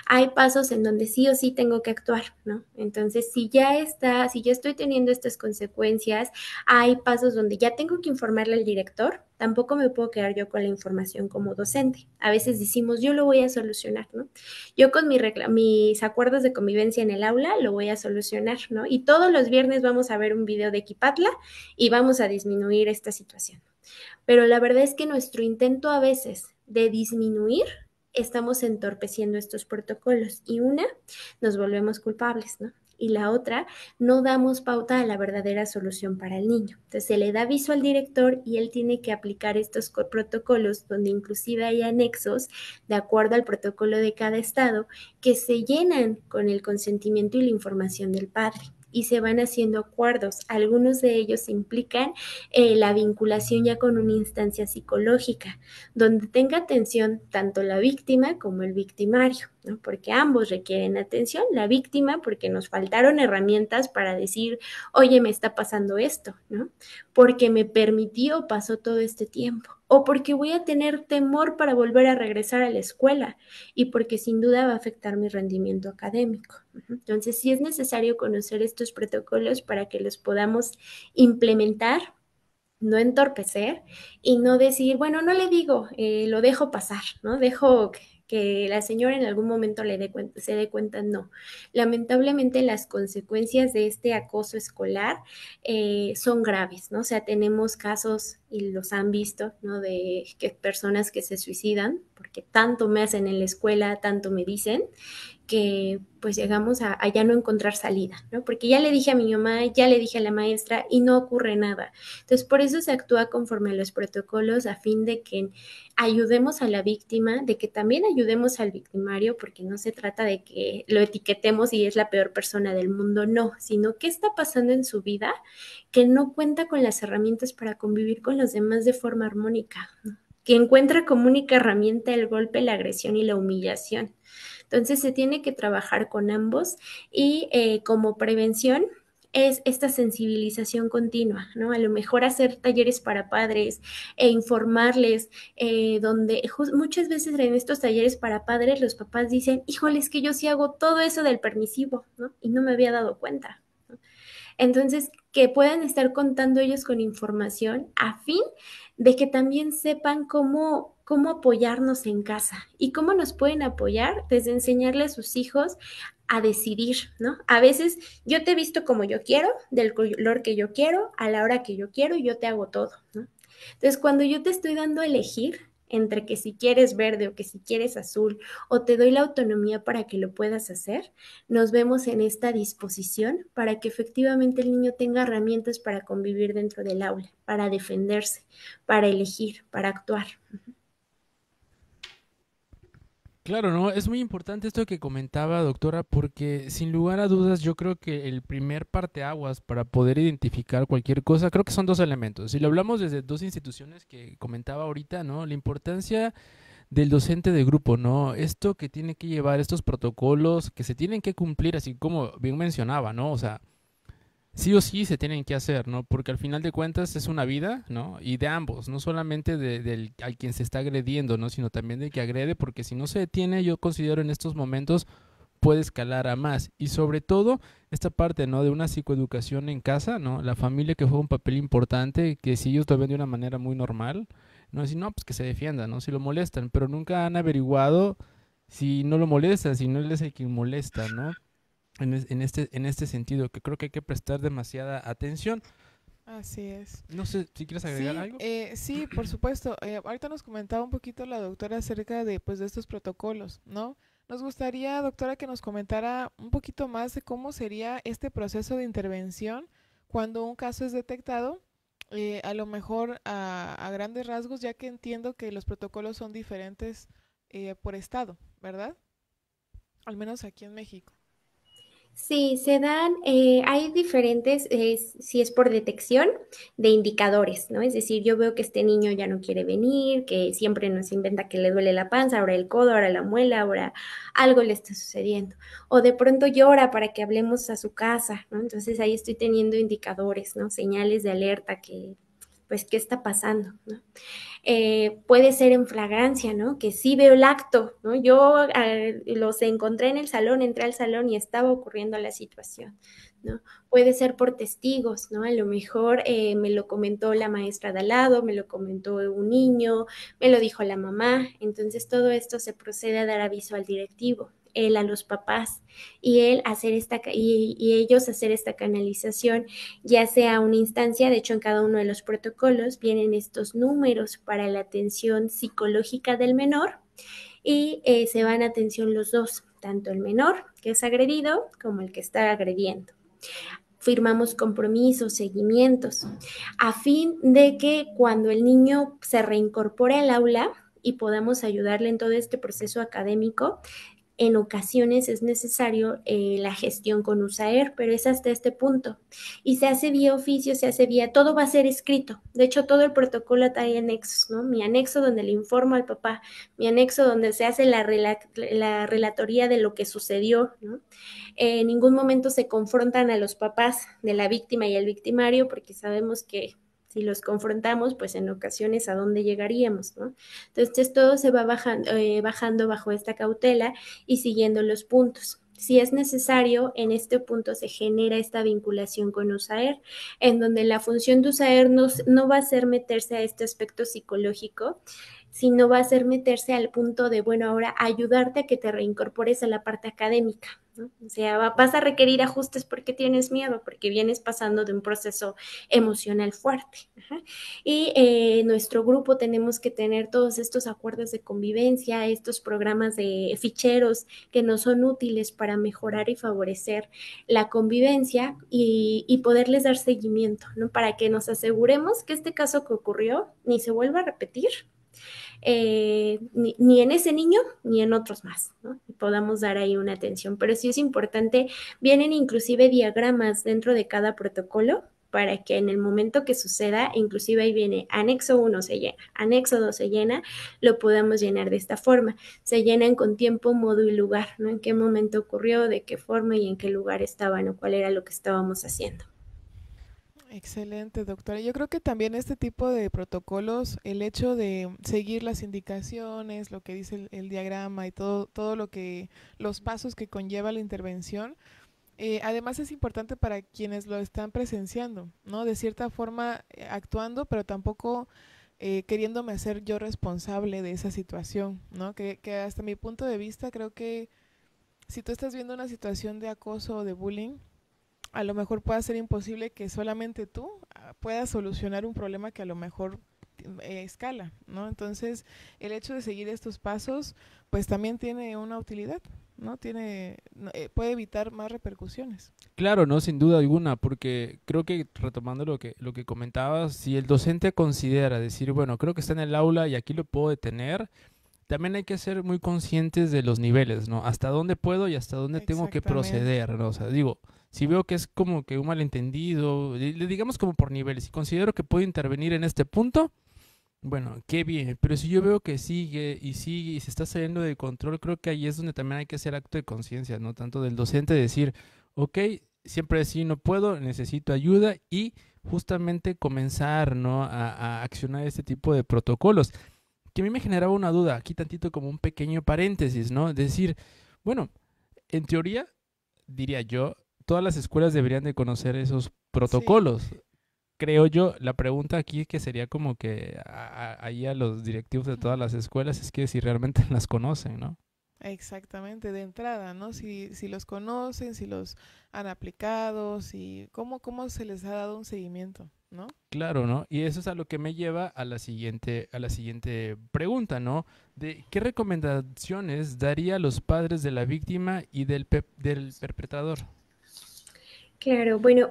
Hay pasos en donde sí o sí tengo que actuar, ¿no? Entonces, si ya estoy teniendo estas consecuencias, hay pasos donde ya tengo que informarle al director, tampoco me puedo quedar yo con la información como docente. A veces decimos, yo lo voy a solucionar, ¿no? Yo con mis acuerdos de convivencia en el aula lo voy a solucionar, ¿no? Y todos los viernes vamos a ver un video de Equipatla y vamos a disminuir esta situación. Pero la verdad es que nuestro intento a veces de disminuir, estamos entorpeciendo estos protocolos y nos volvemos culpables, ¿no? Y la otra, no damos pauta a la verdadera solución para el niño. Entonces se le da aviso al director y él tiene que aplicar estos protocolos donde inclusive hay anexos de acuerdo al protocolo de cada estado que se llenan con el consentimiento y la información del padre y se van haciendo acuerdos. Algunos de ellos implican la vinculación ya con una instancia psicológica, donde tenga atención tanto la víctima como el victimario, ¿no? Porque ambos requieren atención, la víctima porque nos faltaron herramientas para decir, oye, me está pasando esto, ¿no? Porque me permitió, pasó todo este tiempo. o porque voy a tener temor para volver a regresar a la escuela y porque sin duda va a afectar mi rendimiento académico. Entonces, sí es necesario conocer estos protocolos para que los podamos implementar, no entorpecer y no decir, bueno, no le digo, lo dejo pasar, ¿no? Dejo que la señora en algún momento se dé cuenta, no. Lamentablemente las consecuencias de este acoso escolar son graves, ¿no? O sea, tenemos casos, y los han visto, ¿no? De que personas que se suicidan porque tanto me hacen en la escuela, tanto me dicen, que pues llegamos a ya no encontrar salida, ¿no? Porque ya le dije a mi mamá, ya le dije a la maestra y no ocurre nada. Entonces, por eso se actúa conforme a los protocolos a fin de que ayudemos a la víctima, de que también ayudemos al victimario, porque no se trata de que lo etiquetemos y es la peor persona del mundo, no, sino qué está pasando en su vida que no cuenta con las herramientas para convivir con los demás de forma armónica, ¿no? Que encuentra como única herramienta el golpe, la agresión y la humillación. Entonces se tiene que trabajar con ambos y como prevención es esta sensibilización continua, ¿no? A lo mejor hacer talleres para padres e informarles, donde muchas veces en estos talleres para padres los papás dicen, híjole, es que yo sí hago todo eso del permisivo, ¿no? Y no me había dado cuenta, ¿no? Entonces, que puedan estar contando ellos con información a fin de que también sepan cómo apoyarnos en casa y cómo nos pueden apoyar desde enseñarle a sus hijos a decidir, ¿no? A veces yo te he visto como yo quiero, del color que yo quiero, a la hora que yo quiero y yo te hago todo, ¿no? Entonces, cuando yo te estoy dando a elegir entre que si quieres verde o que si quieres azul, o te doy la autonomía para que lo puedas hacer, nos vemos en esta disposición para que efectivamente el niño tenga herramientas para convivir dentro del aula, para defenderse, para elegir, para actuar. Claro, ¿no? Es muy importante esto que comentaba, doctora, porque sin lugar a dudas yo creo que el primer parteaguas para poder identificar cualquier cosa, creo que son dos elementos. Si lo hablamos desde dos instituciones que comentaba ahorita, ¿no? La importancia del docente de grupo, ¿no? Esto que tiene que llevar estos protocolos que se tienen que cumplir, así como bien mencionaba, ¿no? O sea, sí o sí se tienen que hacer, ¿no? Porque al final de cuentas es una vida, ¿no? Y de ambos, no solamente del al quien se está agrediendo, ¿no? Sino también del que agrede, porque si no se detiene, yo considero en estos momentos puede escalar a más. Y sobre todo, esta parte, ¿no? De una psicoeducación en casa, ¿no? La familia que juega un papel importante, que si ellos lo ven de una manera muy normal, no decir, no, pues que se defiendan, ¿no? Si lo molestan, pero nunca han averiguado si no lo molestan, si no él es el quien molesta, ¿no? En este sentido, que creo que hay que prestar demasiada atención. Así es. No sé si quieres agregar Sí, algo. sí, por supuesto. Ahorita nos comentaba un poquito la doctora acerca de, pues, de estos protocolos, ¿no? Nos gustaría, doctora, que nos comentara un poquito más de cómo sería este proceso de intervención cuando un caso es detectado, a lo mejor a grandes rasgos, ya que entiendo que los protocolos son diferentes por estado, ¿verdad? Al menos aquí en México. Sí, se dan, hay diferentes, si es por detección de indicadores, ¿no? Es decir, yo veo que este niño ya no quiere venir, que siempre nos inventa que le duele la panza, ahora el codo, ahora la muela, ahora algo le está sucediendo. O de pronto llora para que hablemos a su casa, ¿no? Entonces ahí estoy teniendo indicadores, ¿no? Señales de alerta que, pues, ¿qué está pasando, ¿no? Puede ser en flagrancia, ¿no? Que sí veo el acto, ¿no? Yo los encontré en el salón, entré al salón y estaba ocurriendo la situación, ¿no? Puede ser por testigos, ¿no? A lo mejor me lo comentó la maestra de al lado, me lo comentó un niño, me lo dijo la mamá, entonces todo esto se procede a dar aviso al directivo, él a los papás y él hacer y ellos hacer esta canalización, ya sea una instancia, de hecho en cada uno de los protocolos vienen estos números para la atención psicológica del menor y se van a atención los dos, tanto el menor que es agredido como el que está agrediendo. Firmamos compromisos, seguimientos, a fin de que cuando el niño se reincorpore al aula y podamos ayudarle en todo este proceso académico, en ocasiones es necesario la gestión con USAER, pero es hasta este punto. Y se hace vía oficio, se hace vía, todo va a ser escrito. De hecho, todo el protocolo trae anexos, ¿no? Mi anexo donde le informo al papá, mi anexo donde se hace la relatoría de lo que sucedió, ¿no? En ningún momento se confrontan a los papás de la víctima y el victimario, porque sabemos que Si los confrontamos, pues en ocasiones a dónde llegaríamos, ¿no? Entonces todo se va bajando bajo esta cautela y siguiendo los puntos. Si es necesario, en este punto se genera esta vinculación con USAER, en donde la función de USAER no va a ser meterse a este aspecto psicológico, sino va a ser meterse al punto de, bueno, ahora ayudarte a que te reincorpores a la parte académica, ¿no? O sea, vas a requerir ajustes porque tienes miedo, porque vienes pasando de un proceso emocional fuerte. Ajá. Y nuestro grupo tenemos que tener todos estos acuerdos de convivencia, estos programas de ficheros que nos son útiles para mejorar y favorecer la convivencia y poderles dar seguimiento, ¿no? Para que nos aseguremos que este caso que ocurrió ni se vuelva a repetir, ni en ese niño ni en otros más, ¿no? Y podamos dar ahí una atención. Pero sí es importante, vienen inclusive diagramas dentro de cada protocolo para que en el momento que suceda, inclusive ahí viene anexo 1 se llena, anexo 2 se llena, lo podamos llenar de esta forma. Se llenan con tiempo, modo y lugar, ¿no? En qué momento ocurrió, de qué forma y en qué lugar estaban o cuál era lo que estábamos haciendo. Excelente, doctora. Yo creo que también este tipo de protocolos, el hecho de seguir las indicaciones, lo que dice el diagrama y todo lo que, los pasos que conlleva la intervención, además es importante para quienes lo están presenciando, ¿no? De cierta forma actuando, pero tampoco queriéndome hacer yo responsable de esa situación, ¿no? Que hasta mi punto de vista creo que si tú estás viendo una situación de acoso o de bullying, a lo mejor pueda ser imposible que solamente tú puedas solucionar un problema que a lo mejor escala, ¿no? Entonces, el hecho de seguir estos pasos, pues también tiene una utilidad, ¿no? Puede evitar más repercusiones. Claro, no, sin duda alguna, porque creo que retomando lo que comentabas, si el docente considera decir, bueno, creo que está en el aula y aquí lo puedo detener, también hay que ser muy conscientes de los niveles, ¿no? Hasta dónde puedo y hasta dónde tengo que proceder, ¿no? O sea, digo, si veo que es como que un malentendido, le digamos como por niveles, si considero que puedo intervenir en este punto, bueno, qué bien, pero si yo veo que sigue y sigue y se está saliendo de control, creo que ahí es donde también hay que hacer acto de conciencia, ¿no? Tanto del docente decir, ok, siempre decir no puedo, necesito ayuda y justamente comenzar, ¿no? A accionar este tipo de protocolos. Que a mí me generaba una duda, aquí tantito como un pequeño paréntesis, ¿no? Decir, bueno, en teoría, diría yo, todas las escuelas deberían de conocer esos protocolos. Sí. Creo yo, la pregunta aquí que sería como que ahí a los directivos de todas las escuelas es que si realmente las conocen, ¿no? Exactamente, de entrada, ¿no? Si los conocen, si los han aplicado, si cómo se les ha dado un seguimiento, ¿no? Claro, ¿no? Y eso es a lo que me lleva a la siguiente pregunta, ¿no? De ¿qué recomendaciones daría a los padres de la víctima y del perpetrador? Claro, bueno,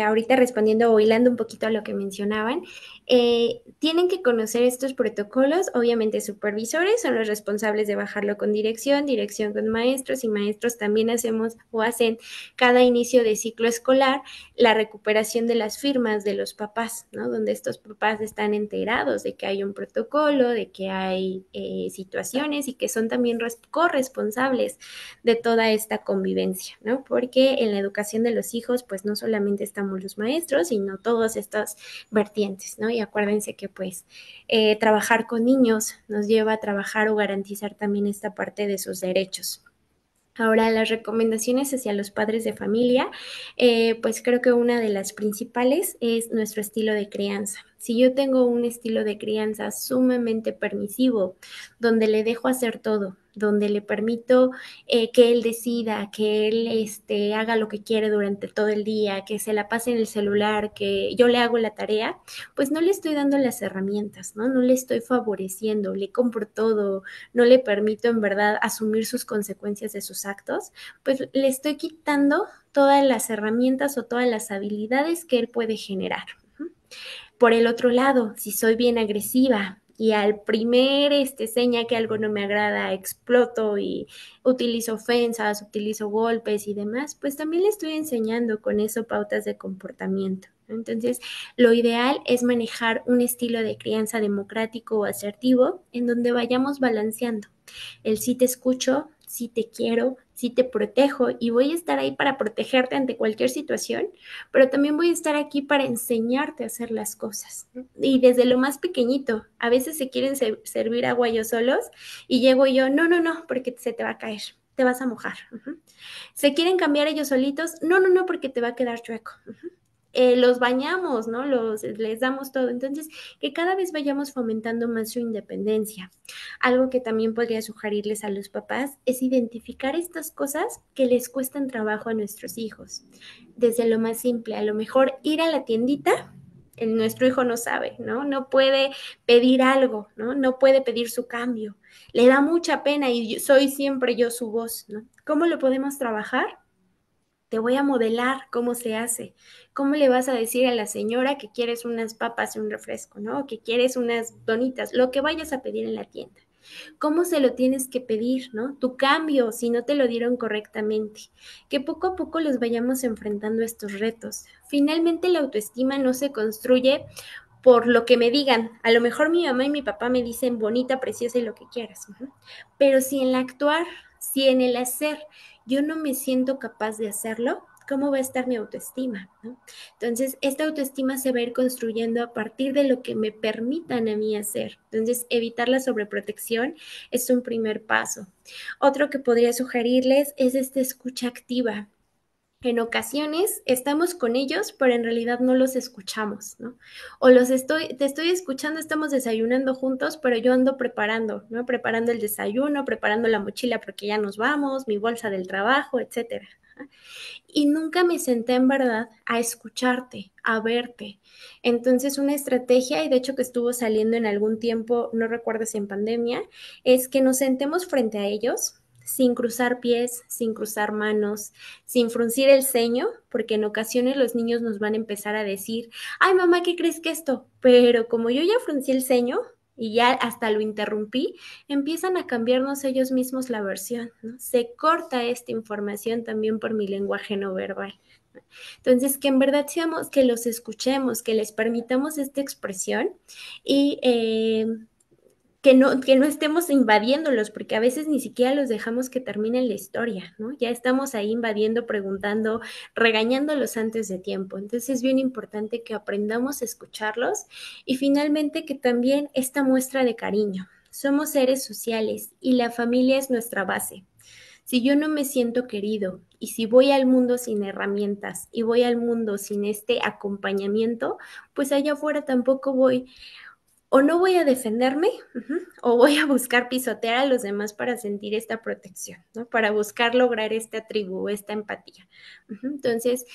ahorita respondiendo o hilando un poquito a lo que mencionaban, tienen que conocer estos protocolos, obviamente supervisores son los responsables de bajarlo con dirección con maestros y maestros también hacemos o hacen cada inicio de ciclo escolar la recuperación de las firmas de los papás, ¿no? Donde estos papás están enterados de que hay un protocolo, de que hay situaciones y que son también corresponsables de toda esta convivencia, ¿no? Porque en la educación de los hijos, pues no solamente estamos los maestros, sino todas estas vertientes, ¿no? Y acuérdense que pues trabajar con niños nos lleva a trabajar o garantizar también esta parte de sus derechos. Ahora, las recomendaciones hacia los padres de familia, pues creo que una de las principales es nuestro estilo de crianza. Si yo tengo un estilo de crianza sumamente permisivo, donde le dejo hacer todo, donde le permito que él decida, que él haga lo que quiere durante todo el día, que se la pase en el celular, que yo le hago la tarea, pues no le estoy dando las herramientas, ¿no? No le estoy favoreciendo, le compro todo, no le permito en verdad asumir sus consecuencias de sus actos, pues le estoy quitando todas las herramientas o todas las habilidades que él puede generar. Por el otro lado, si soy bien agresiva y al primer seña que algo no me agrada, exploto y utilizo ofensas, utilizo golpes y demás, pues también le estoy enseñando con eso pautas de comportamiento. Entonces, lo ideal es manejar un estilo de crianza democrático o asertivo en donde vayamos balanceando. El sí te escucho, sí te quiero, sí te protejo y voy a estar ahí para protegerte ante cualquier situación, pero también voy a estar aquí para enseñarte a hacer las cosas. Y desde lo más pequeñito, a veces se quieren servir agua ellos solos y llego yo, no, no, no, porque se te va a caer, te vas a mojar. Se quieren cambiar ellos solitos, no, no, no, porque te va a quedar chueco. Los bañamos, ¿no? Les damos todo. Entonces, que cada vez vayamos fomentando más su independencia. Algo que también podría sugerirles a los papás es identificar estas cosas que les cuestan trabajo a nuestros hijos. Desde lo más simple, a lo mejor ir a la tiendita. Nuestro hijo no sabe, ¿no? No puede pedir algo, ¿no? No puede pedir su cambio. Le da mucha pena y soy siempre yo su voz, ¿no? ¿Cómo lo podemos trabajar? Te voy a modelar cómo se hace. ¿Cómo le vas a decir a la señora que quieres unas papas y un refresco, ¿no? O que quieres unas donitas, lo que vayas a pedir en la tienda. ¿Cómo se lo tienes que pedir, ¿no? Tu cambio, si no te lo dieron correctamente. Que poco a poco los vayamos enfrentando a estos retos. Finalmente la autoestima no se construye por lo que me digan. A lo mejor mi mamá y mi papá me dicen bonita, preciosa y lo que quieras. Pero si en el actuar, si en el hacer yo no me siento capaz de hacerlo, ¿cómo va a estar mi autoestima? ¿No? Entonces, esta autoestima se va a ir construyendo a partir de lo que me permitan a mí hacer. Entonces, evitar la sobreprotección es un primer paso. Otro que podría sugerirles es esta escucha activa. En ocasiones estamos con ellos, pero en realidad no los escuchamos, ¿no? O te estoy escuchando, estamos desayunando juntos, pero yo ando preparando, ¿no? Preparando el desayuno, preparando la mochila porque ya nos vamos, mi bolsa del trabajo, etcétera. Y nunca me senté en verdad a escucharte, a verte. Entonces, una estrategia, y de hecho que estuvo saliendo en algún tiempo, no recuerdo si en pandemia, es que nos sentemos frente a ellos sin cruzar pies, sin cruzar manos, sin fruncir el ceño, porque en ocasiones los niños nos van a empezar a decir, ay mamá, ¿qué crees que esto? Pero como yo ya fruncí el ceño y ya hasta lo interrumpí, empiezan a cambiarnos ellos mismos la versión, ¿no? Se corta esta información también por mi lenguaje no verbal. Entonces, que en verdad seamos, que los escuchemos, que les permitamos esta expresión y que no estemos invadiéndolos, porque a veces ni siquiera los dejamos que terminen la historia, ¿no? Ya estamos ahí invadiendo, preguntando, regañándolos antes de tiempo. Entonces es bien importante que aprendamos a escucharlos y finalmente que también esta muestra de cariño. Somos seres sociales y la familia es nuestra base. Si yo no me siento querido y si voy al mundo sin herramientas y voy al mundo sin este acompañamiento, pues allá afuera tampoco voy o no voy a defenderme, o voy a buscar pisotear a los demás para sentir esta protección, ¿no? Para buscar lograr esta tribu, esta empatía. Entonces,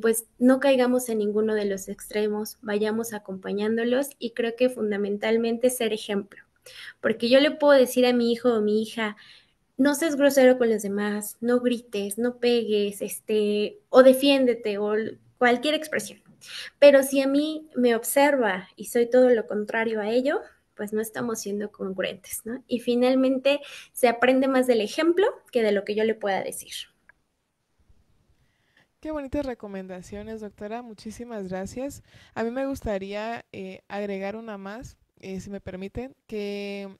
pues no caigamos en ninguno de los extremos, vayamos acompañándolos y creo que fundamentalmente ser ejemplo. Porque yo le puedo decir a mi hijo o mi hija, no seas grosero con los demás, no grites, no pegues, o defiéndete, o cualquier expresión. Pero si a mí me observa y soy todo lo contrario a ello, pues no estamos siendo congruentes, ¿no? Y finalmente se aprende más del ejemplo que de lo que yo le pueda decir. Qué bonitas recomendaciones, doctora. Muchísimas gracias. A mí me gustaría agregar una más, si me permiten, que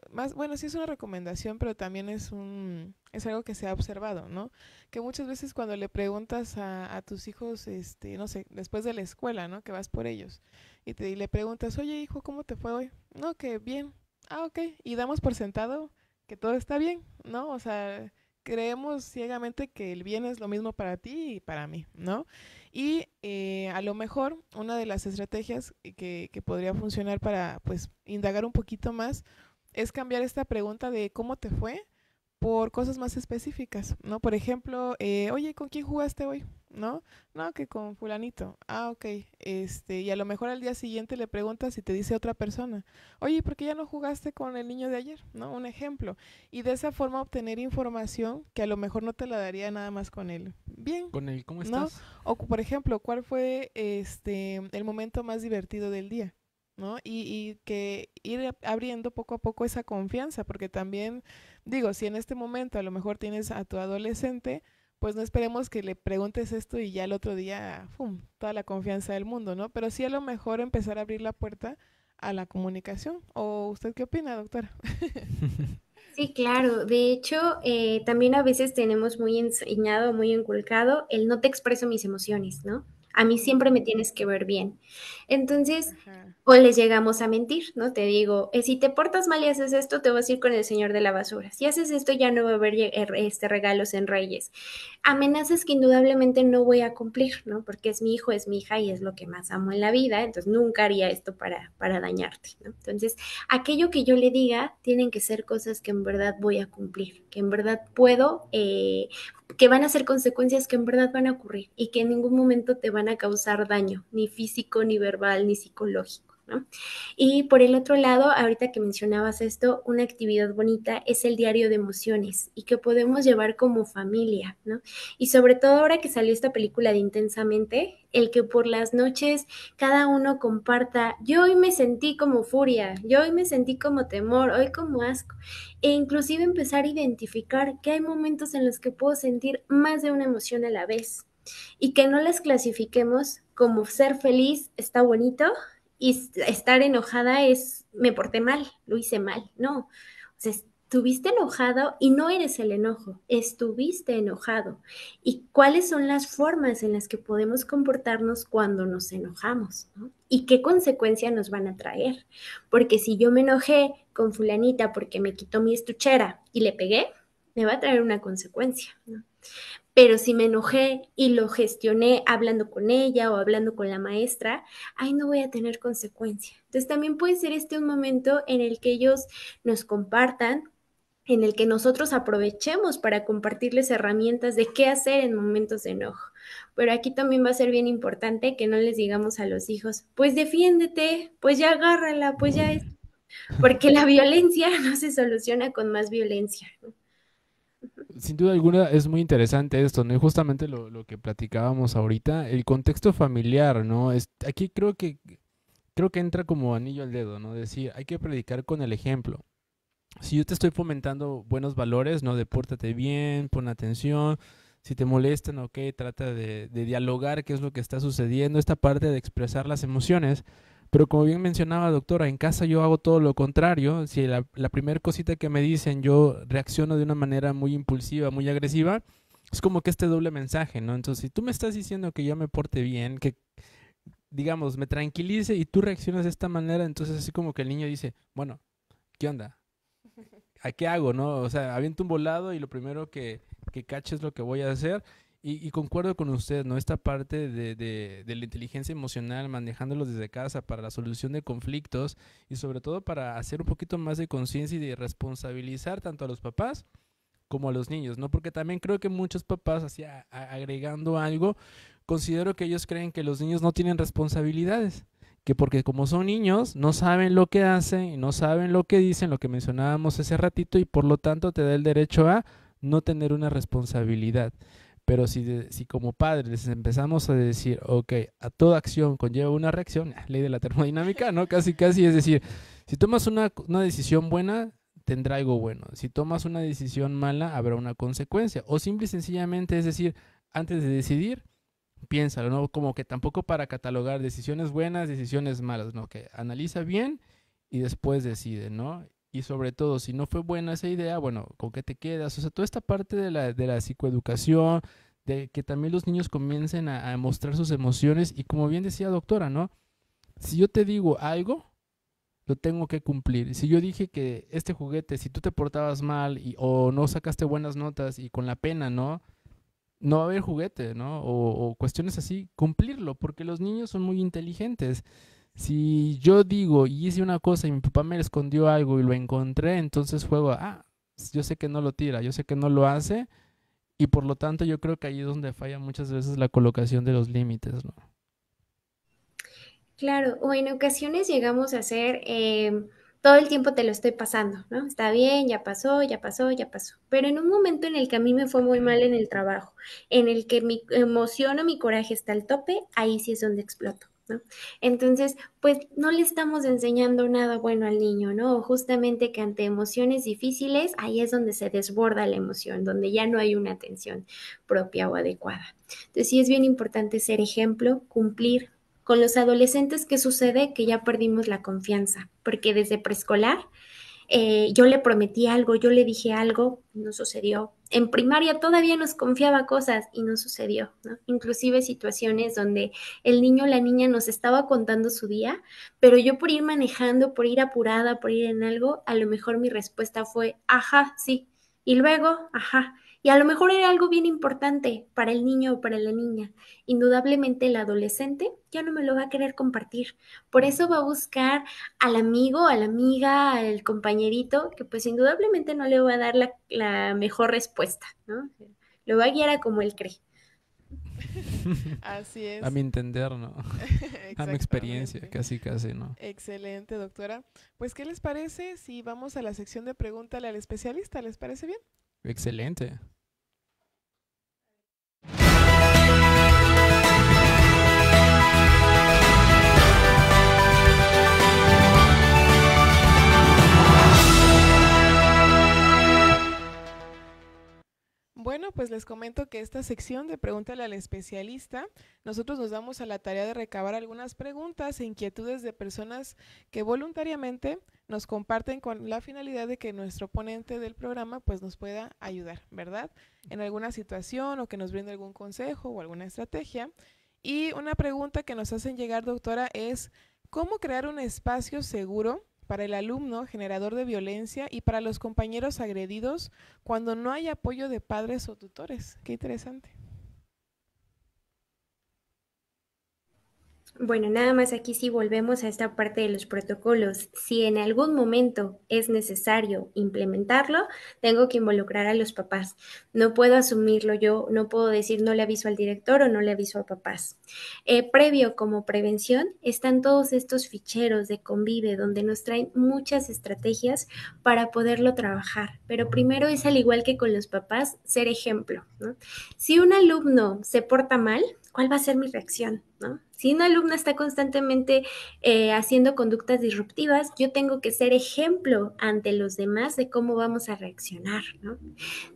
más, bueno, sí es una recomendación, pero también es algo que se ha observado, ¿no? Que muchas veces cuando le preguntas a tus hijos, no sé, después de la escuela, ¿no? Que vas por ellos y le preguntas, oye hijo, ¿cómo te fue hoy? No, que bien. Ah, ok. Y damos por sentado que todo está bien, ¿no? O sea, creemos ciegamente que el bien es lo mismo para ti y para mí, ¿no? Y a lo mejor una de las estrategias que podría funcionar para, pues, indagar un poquito más es cambiar esta pregunta de ¿cómo te fue? Por cosas más específicas, ¿no? Por ejemplo, oye, ¿con quién jugaste hoy? ¿No? No, que con fulanito. Ah, ok. Y a lo mejor al día siguiente le preguntas y te dice otra persona, oye, ¿por qué ya no jugaste con el niño de ayer? ¿No? Un ejemplo. Y de esa forma obtener información que a lo mejor no te la daría nada más con él. Bien. Con él, ¿cómo ¿No? estás? O por ejemplo, ¿cuál fue el momento más divertido del día? ¿No? Y que ir abriendo poco a poco esa confianza, porque también, digo, si en este momento a lo mejor tienes a tu adolescente, pues no esperemos que le preguntes esto y ya el otro día, ¡fum!, toda la confianza del mundo, ¿no? Pero sí a lo mejor empezar a abrir la puerta a la comunicación. ¿O usted qué opina, doctora? Sí, claro. De hecho, también a veces tenemos muy enseñado, muy inculcado el no te expreso mis emociones, ¿no? A mí siempre me Ujú, tienes que ver bien. Entonces, ajá. o les llegamos a mentir, ¿no? Te digo, si te portas mal y haces esto, te vas a ir con el señor de la basura. Si haces esto, ya no va a haber regalos en Reyes. Amenazas que indudablemente no voy a cumplir, ¿no? Porque es mi hijo, es mi hija y es lo que más amo en la vida, entonces nunca haría esto para dañarte, ¿no? Entonces, aquello que yo le diga tienen que ser cosas que en verdad voy a cumplir, que en verdad puedo, que van a ser consecuencias que en verdad van a ocurrir y que en ningún momento te van a causar daño, ni físico, ni verbal, ni psicológico, ¿no? Y por el otro lado, ahorita que mencionabas esto, una actividad bonita es el diario de emociones y que podemos llevar como familia, ¿no? Y sobre todo ahora que salió esta película de Intensamente, el que por las noches cada uno comparta, yo hoy me sentí como furia, yo hoy me sentí como temor, hoy como asco, e inclusive empezar a identificar que hay momentos en los que puedo sentir más de una emoción a la vez y que no las clasifiquemos como ser feliz está bonito y estar enojada es me porté mal, lo hice mal, no, o sea, estuviste enojado y no eres el enojo, estuviste enojado. ¿Y cuáles son las formas en las que podemos comportarnos cuando nos enojamos? ¿No? ¿Y qué consecuencias nos van a traer? Porque si yo me enojé con fulanita porque me quitó mi estuchera y le pegué, me va a traer una consecuencia, ¿no? Pero si me enojé y lo gestioné hablando con ella o hablando con la maestra, ahí no voy a tener consecuencia. Entonces también puede ser este un momento en el que ellos nos compartan, en el que nosotros aprovechemos para compartirles herramientas de qué hacer en momentos de enojo. Pero aquí también va a ser bien importante que no les digamos a los hijos, pues defiéndete, pues ya agárrala, pues ya es, porque la violencia no se soluciona con más violencia, ¿no? Sin duda alguna es muy interesante esto, ¿no? Y justamente lo que platicábamos ahorita, el contexto familiar, ¿no? Aquí creo que entra como anillo al dedo, ¿no? Decir, hay que predicar con el ejemplo. Si yo te estoy fomentando buenos valores, ¿no? De pórtate bien, pon atención, si te molestan, ok, trata de dialogar qué es lo que está sucediendo, esta parte de expresar las emociones. Pero como bien mencionaba doctora, en casa yo hago todo lo contrario. Si la primera cosita que me dicen yo reacciono de una manera muy impulsiva, muy agresiva, es como que este doble mensaje, ¿no? Entonces, si tú me estás diciendo que yo me porte bien, que digamos, me tranquilice y tú reaccionas de esta manera, entonces así como que el niño dice, bueno, ¿qué onda? ¿A qué hago, no? O sea, aviento un volado y lo primero que cache es lo que voy a hacer. Y concuerdo con usted, ¿no? Esta parte de la inteligencia emocional, manejándolos desde casa para la solución de conflictos y sobre todo para hacer un poquito más de conciencia y de responsabilizar tanto a los papás como a los niños, ¿no? Porque también creo que muchos papás, así agregando algo, considero que ellos creen que los niños no tienen responsabilidades, que porque como son niños no saben lo que hacen y no saben lo que dicen, lo que mencionábamos hace ratito, y por lo tanto te da el derecho a no tener una responsabilidad. Pero si como padres empezamos a decir, ok, a toda acción conlleva una reacción, ley de la termodinámica, ¿no? Casi, casi, es decir, si tomas una decisión buena, tendrá algo bueno. Si tomas una decisión mala, habrá una consecuencia. O simple y sencillamente, es decir, antes de decidir, piénsalo, ¿no? Como que tampoco para catalogar decisiones buenas, decisiones malas, ¿no? Que analiza bien y después decide, ¿no? Y sobre todo, si no fue buena esa idea, bueno, ¿con qué te quedas? O sea, toda esta parte de la psicoeducación, de que también los niños comiencen a mostrar sus emociones y como bien decía doctora, ¿no? Si yo te digo algo, lo tengo que cumplir. Si yo dije que este juguete, si tú te portabas mal o no sacaste buenas notas y con la pena, ¿no? No va a haber juguete, ¿no? O cuestiones así, cumplirlo, porque los niños son muy inteligentes. Si yo digo y hice una cosa y mi papá me escondió algo y lo encontré, entonces juego, yo sé que no lo tira, yo sé que no lo hace, y por lo tanto yo creo que ahí es donde falla muchas veces la colocación de los límites, ¿no? Claro, o en ocasiones llegamos a hacer, todo el tiempo te lo estoy pasando, ¿no? Está bien, ya pasó, ya pasó, ya pasó. Pero en un momento en el que a mí me fue muy mal en el trabajo, en el que mi emoción o mi coraje está al tope, ahí sí es donde exploto, ¿no? Entonces, pues no le estamos enseñando nada bueno al niño, ¿no? Justamente que ante emociones difíciles, ahí es donde se desborda la emoción, donde ya no hay una atención propia o adecuada. Entonces, sí es bien importante ser ejemplo, cumplir. Con los adolescentes, ¿qué sucede? Que ya perdimos la confianza, porque desde preescolar Yo le prometí algo, yo le dije algo, no sucedió. En primaria todavía nos confiaba cosas y no sucedió, ¿no? Inclusive situaciones donde el niño o la niña nos estaba contando su día, pero yo por ir manejando, por ir apurada, por ir en algo, a lo mejor mi respuesta fue, ajá, sí. Y luego, ajá. Y a lo mejor era algo bien importante para el niño o para la niña. Indudablemente el adolescente ya no me lo va a querer compartir. Por eso va a buscar al amigo, a la amiga, al compañerito, que pues indudablemente no le va a dar la mejor respuesta, ¿no? Lo va a guiar a como él cree. Así A mi es. entender, ¿no? A mi experiencia, Exactamente. casi, casi, ¿no? Excelente, doctora. Pues, ¿qué les parece si vamos a la sección de pregúntale al especialista? ¿Les parece bien? Excelente. Bueno, pues les comento que esta sección de Pregúntale al especialista, nosotros nos damos a la tarea de recabar algunas preguntas e inquietudes de personas que voluntariamente nos comparten con la finalidad de que nuestro ponente del programa pues nos pueda ayudar, ¿verdad? En alguna situación o que nos brinde algún consejo o alguna estrategia. Y una pregunta que nos hacen llegar, doctora, es ¿cómo crear un espacio seguro para el alumno generador de violencia y para los compañeros agredidos cuando no hay apoyo de padres o tutores? Qué interesante. Bueno, nada más aquí sí volvemos a esta parte de los protocolos. Si en algún momento es necesario implementarlo, tengo que involucrar a los papás. No puedo asumirlo yo, no puedo decir no le aviso al director o no le aviso a papás. Previo como prevención están todos estos ficheros de Convive donde nos traen muchas estrategias para poderlo trabajar. Pero primero es al igual que con los papás, ser ejemplo, ¿no? Si un alumno se porta mal, ¿cuál va a ser mi reacción? ¿No? Si una alumna está constantemente haciendo conductas disruptivas, yo tengo que ser ejemplo ante los demás de cómo vamos a reaccionar, ¿no?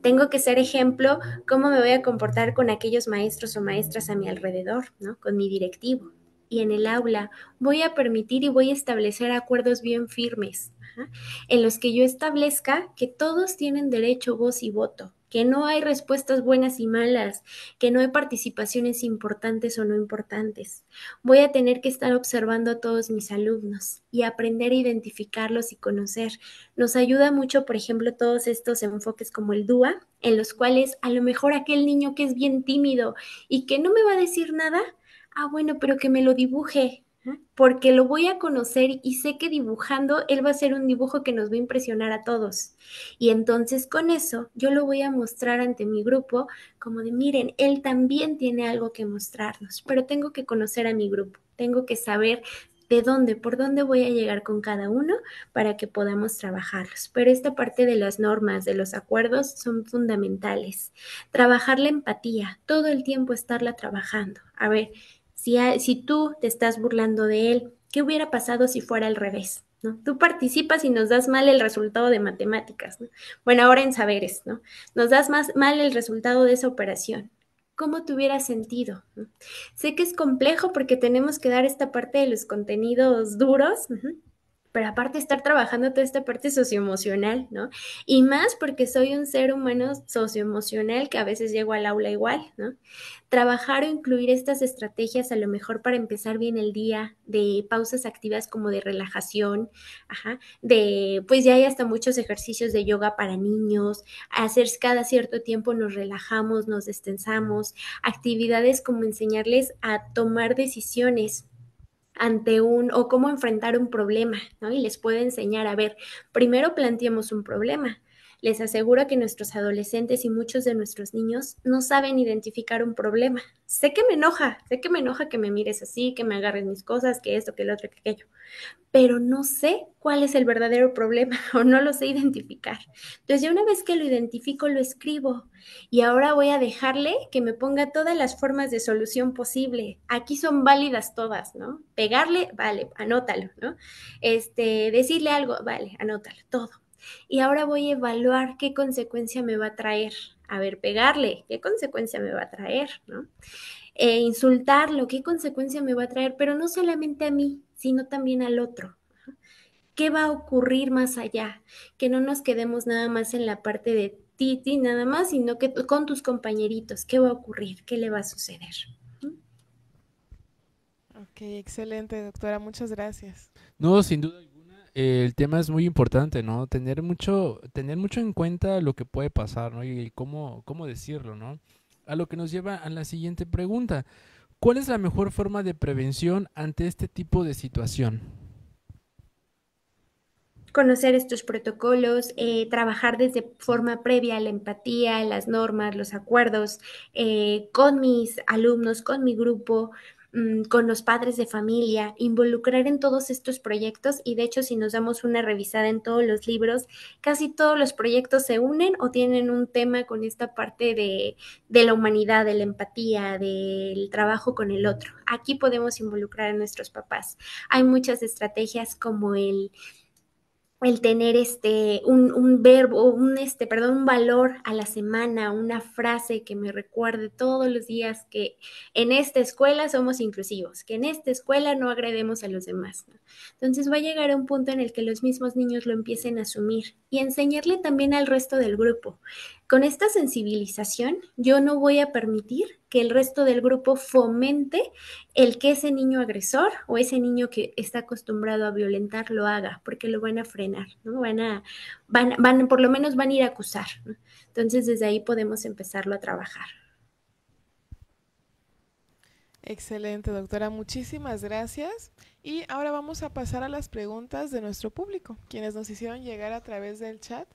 Tengo que ser ejemplo cómo me voy a comportar con aquellos maestros o maestras a mi alrededor, ¿no? Con mi directivo. Y en el aula voy a permitir y voy a establecer acuerdos bien firmes, ¿ajá? En los que yo establezca que todos tienen derecho, voz y voto, que no hay respuestas buenas y malas, que no hay participaciones importantes o no importantes. Voy a tener que estar observando a todos mis alumnos y aprender a identificarlos y conocer. Nos ayuda mucho, por ejemplo, todos estos enfoques como el DUA, en los cuales a lo mejor aquel niño que es bien tímido y que no me va a decir nada, bueno, pero que me lo dibuje, porque lo voy a conocer y sé que dibujando él va a hacer un dibujo que nos va a impresionar a todos. Y entonces con eso yo lo voy a mostrar ante mi grupo como de, miren, él también tiene algo que mostrarnos, pero tengo que conocer a mi grupo, tengo que saber de dónde, por dónde voy a llegar con cada uno para que podamos trabajarlos. Pero esta parte de las normas, de los acuerdos, son fundamentales. Trabajar la empatía, todo el tiempo estarla trabajando. A ver, si tú te estás burlando de él, ¿qué hubiera pasado si fuera al revés? ¿No? Tú participas y nos das mal el resultado de matemáticas, ¿no? Bueno, ahora en saberes, ¿no? Nos das más mal el resultado de esa operación. ¿Cómo te hubieras sentido? ¿No? Sé que es complejo porque tenemos que dar esta parte de los contenidos duros, pero aparte estar trabajando toda esta parte socioemocional, ¿no? Y más porque soy un ser humano socioemocional que a veces llego al aula igual, ¿no? Trabajar o incluir estas estrategias a lo mejor para empezar bien el día, de pausas activas como de relajación, ajá, de, pues ya hay hasta muchos ejercicios de yoga para niños, hacer cada cierto tiempo nos relajamos, nos destensamos, actividades como enseñarles a tomar decisiones ante o cómo enfrentar un problema, ¿no? Y les puedo enseñar, a ver, primero planteemos un problema. Les aseguro que nuestros adolescentes y muchos de nuestros niños no saben identificar un problema. Sé que me enoja que me mires así, que me agarres mis cosas, que esto, que el otro, que aquello, pero no sé cuál es el verdadero problema o no lo sé identificar. Entonces, ya una vez que lo identifico, lo escribo y ahora voy a dejarle que me ponga todas las formas de solución posible. Aquí son válidas todas, ¿no? Pegarle, vale, anótalo, ¿no? Decirle algo, vale, anótalo, todo. Y ahora voy a evaluar qué consecuencia me va a traer. A ver, pegarle, ¿qué consecuencia me va a traer, ¿no? Insultarlo, qué consecuencia me va a traer, pero no solamente a mí, sino también al otro. ¿Qué va a ocurrir más allá? Que no nos quedemos nada más en la parte de ti nada más, sino que con tus compañeritos, ¿qué va a ocurrir? ¿Qué le va a suceder? Ok, excelente, doctora, muchas gracias. No, sin duda alguna, el tema es muy importante, ¿no? Tener mucho en cuenta lo que puede pasar, ¿no? Y cómo decirlo, ¿no? A lo que nos lleva a la siguiente pregunta. ¿Cuál es la mejor forma de prevención ante este tipo de situación? Conocer estos protocolos, trabajar desde forma previa la empatía, las normas, los acuerdos, con mis alumnos, con mi grupo, con los padres de familia, involucrar en todos estos proyectos y de hecho si nos damos una revisada en todos los libros, casi todos los proyectos se unen o tienen un tema con esta parte de la humanidad, de la empatía, del trabajo con el otro. Aquí podemos involucrar a nuestros papás. Hay muchas estrategias como el tener un verbo, un valor a la semana, una frase que me recuerde todos los días que en esta escuela somos inclusivos, que en esta escuela no agredemos a los demás, ¿no? Entonces va a llegar a un punto en el que los mismos niños lo empiecen a asumir y enseñarle también al resto del grupo. Con esta sensibilización, yo no voy a permitir que el resto del grupo fomente el que ese niño agresor o ese niño que está acostumbrado a violentar lo haga, porque lo van a frenar, ¿no? Por lo menos van a ir a acusar, ¿no? Entonces, desde ahí podemos empezarlo a trabajar. Excelente, doctora, muchísimas gracias. Y ahora vamos a pasar a las preguntas de nuestro público, quienes nos hicieron llegar a través del chat,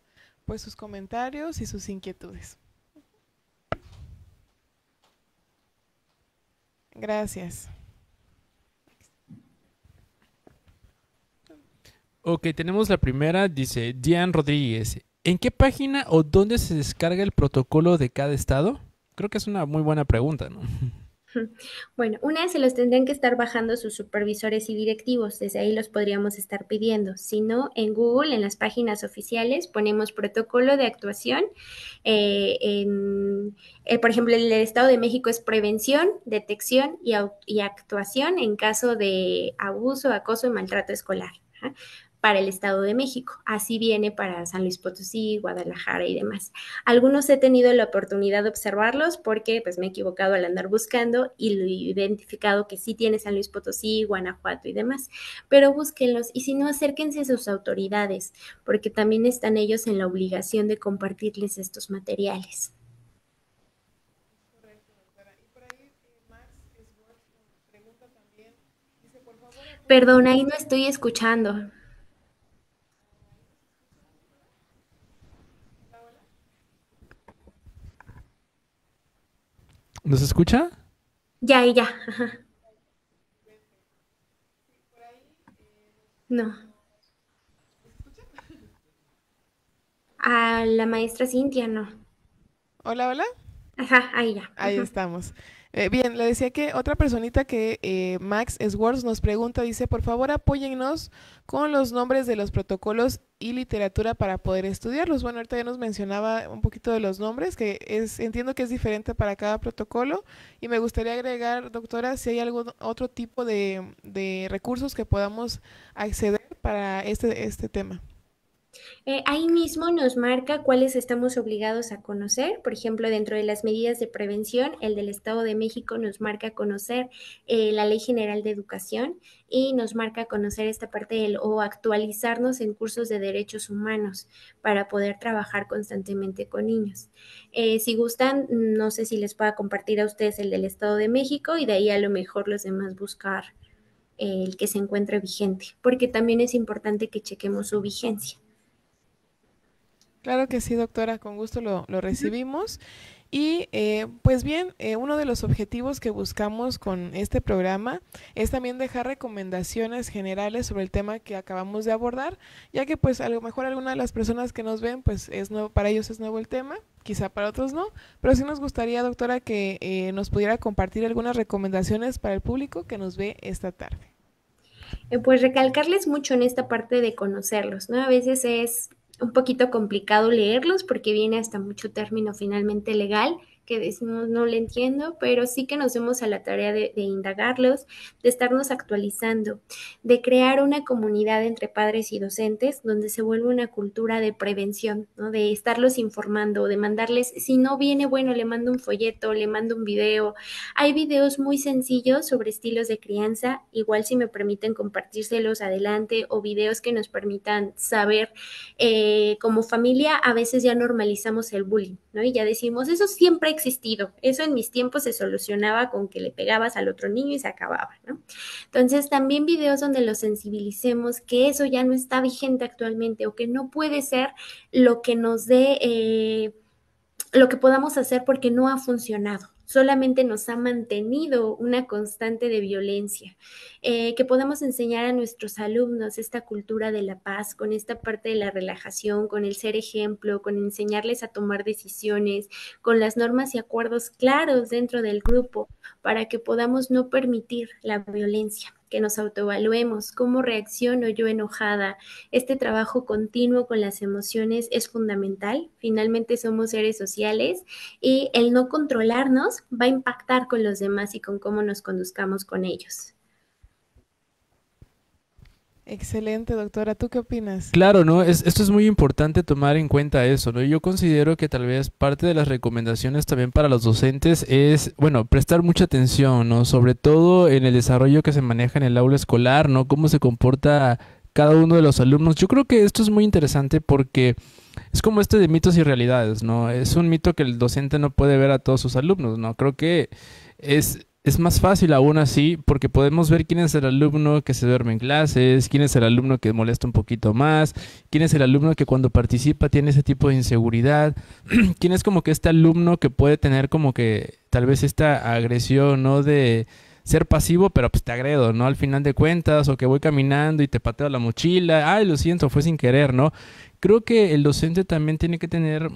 pues sus comentarios y sus inquietudes. Gracias. Ok, tenemos la primera, dice Diane Rodríguez. ¿En qué página o dónde se descarga el protocolo de cada estado? Creo que es una muy buena pregunta, ¿no? Bueno, una se los tendrían que estar bajando sus supervisores y directivos, desde ahí los podríamos estar pidiendo. Si no, en Google, en las páginas oficiales, ponemos protocolo de actuación. Por ejemplo, el Estado de México es prevención, detección y actuación en caso de abuso, acoso y maltrato escolar. ¿Ja? Para el Estado de México. Así viene para San Luis Potosí, Guadalajara y demás. Algunos he tenido la oportunidad de observarlos porque pues me he equivocado al andar buscando y lo he identificado que sí tiene San Luis Potosí, Guanajuato y demás, pero búsquenlos y si no, acérquense a sus autoridades porque también están ellos en la obligación de compartirles estos materiales. Perdón, ahí no estoy escuchando. ¿Nos escucha? Ya, y ya. Ajá. No. A la maestra Cintia, no. Hola, hola. Ajá, ahí ya. Ahí Ajá. estamos. Bien, le decía que otra personita que Max Swords nos pregunta, dice, por favor apóyennos con los nombres de los protocolos y literatura para poder estudiarlos. Bueno, ahorita ya nos mencionaba un poquito de los nombres, entiendo que es diferente para cada protocolo y me gustaría agregar, doctora, si hay algún otro tipo de recursos que podamos acceder para este tema. Ahí mismo nos marca cuáles estamos obligados a conocer. Por ejemplo, dentro de las medidas de prevención, el del Estado de México nos marca conocer la Ley General de Educación y nos marca conocer esta parte o actualizarnos en cursos de derechos humanos para poder trabajar constantemente con niños. Si gustan, no sé si les pueda compartir a ustedes el del Estado de México y de ahí a lo mejor los demás buscar el que se encuentre vigente, porque también es importante que chequemos su vigencia. Claro que sí, doctora, con gusto lo recibimos. Y pues bien, uno de los objetivos que buscamos con este programa es también dejar recomendaciones generales sobre el tema que acabamos de abordar, ya que pues a lo mejor algunas de las personas que nos ven, pues es nuevo, para ellos es nuevo el tema, quizá para otros no, pero sí nos gustaría, doctora, que nos pudiera compartir algunas recomendaciones para el público que nos ve esta tarde. Pues recalcarles mucho en esta parte de conocerlos, ¿no? A veces es un poquito complicado leerlos porque viene hasta mucho término finalmente legal que decimos no le entiendo, pero sí que nos demos a la tarea de indagarlos, de estarnos actualizando, de crear una comunidad entre padres y docentes donde se vuelve una cultura de prevención, ¿no? De estarlos informando, de mandarles, si no viene, bueno, le mando un folleto, le mando un video. Hay videos muy sencillos sobre estilos de crianza, igual si me permiten compartírselos adelante, o videos que nos permitan saber, como familia a veces ya normalizamos el bullying, ¿no? Y ya decimos, eso siempre ha existido, eso en mis tiempos se solucionaba con que le pegabas al otro niño y se acababa, ¿no? Entonces, también videos donde los sensibilicemos que eso ya no está vigente actualmente o que no puede ser lo que nos dé, lo que podamos hacer porque no ha funcionado. Solamente nos ha mantenido una constante de violencia. Que podamos enseñar a nuestros alumnos esta cultura de la paz, con esta parte de la relajación, con el ser ejemplo, con enseñarles a tomar decisiones, con las normas y acuerdos claros dentro del grupo, para que podamos no permitir la violencia, que nos autoevaluemos, cómo reacciono yo enojada. Este trabajo continuo con las emociones es fundamental. Finalmente somos seres sociales y el no controlarnos va a impactar con los demás y con cómo nos conduzcamos con ellos. Excelente, doctora. ¿Tú qué opinas? Claro, ¿no? Esto es muy importante tomar en cuenta eso, ¿no? Yo considero que tal vez parte de las recomendaciones también para los docentes es, bueno, prestar mucha atención, ¿no? Sobre todo en el desarrollo que se maneja en el aula escolar, ¿no? Cómo se comporta cada uno de los alumnos. Yo creo que esto es muy interesante porque es como este de mitos y realidades, ¿no? Es un mito que el docente no puede ver a todos sus alumnos, ¿no? Creo que es más fácil aún así porque podemos ver quién es el alumno que se duerme en clases, quién es el alumno que molesta un poquito más, quién es el alumno que cuando participa tiene ese tipo de inseguridad, quién es como que este alumno que puede tener como que tal vez esta agresión, ¿no? De ser pasivo, pero pues te agredo, ¿no? Al final de cuentas, o que voy caminando y te pateo la mochila, ay, lo siento, fue sin querer, ¿no? Creo que el docente también tiene que tener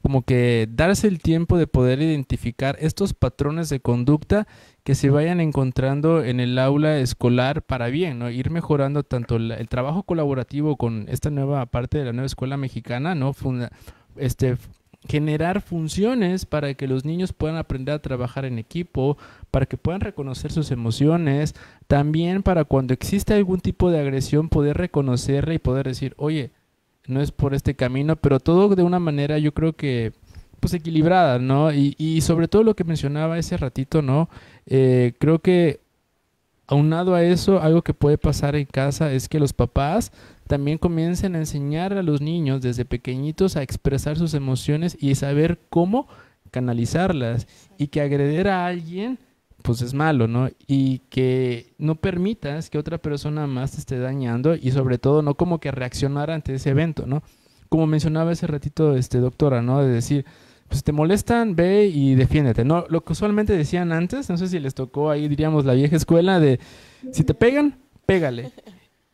como que darse el tiempo de poder identificar estos patrones de conducta que se vayan encontrando en el aula escolar para bien, ¿no? Ir mejorando tanto el trabajo colaborativo con esta nueva parte de la nueva escuela mexicana, ¿no? Generar funciones para que los niños puedan aprender a trabajar en equipo, para que puedan reconocer sus emociones, también para cuando existe algún tipo de agresión poder reconocerla y poder decir, oye, no es por este camino, pero todo de una manera yo creo que pues equilibrada, ¿no? Y sobre todo lo que mencionaba ese ratito, ¿no? Creo que aunado a eso, algo que puede pasar en casa es que los papás también comiencen a enseñar a los niños desde pequeñitos a expresar sus emociones y saber cómo canalizarlas, y que agredir a alguien pues es malo, ¿no? Y que no permitas que otra persona más te esté dañando, y sobre todo no como que reaccionar ante ese evento, ¿no? Como mencionaba ese ratito, doctora, ¿no? De decir, pues te molestan, ve y defiéndete, ¿no? Lo que usualmente decían antes, no sé si les tocó ahí, diríamos, la vieja escuela de, si te pegan, pégale.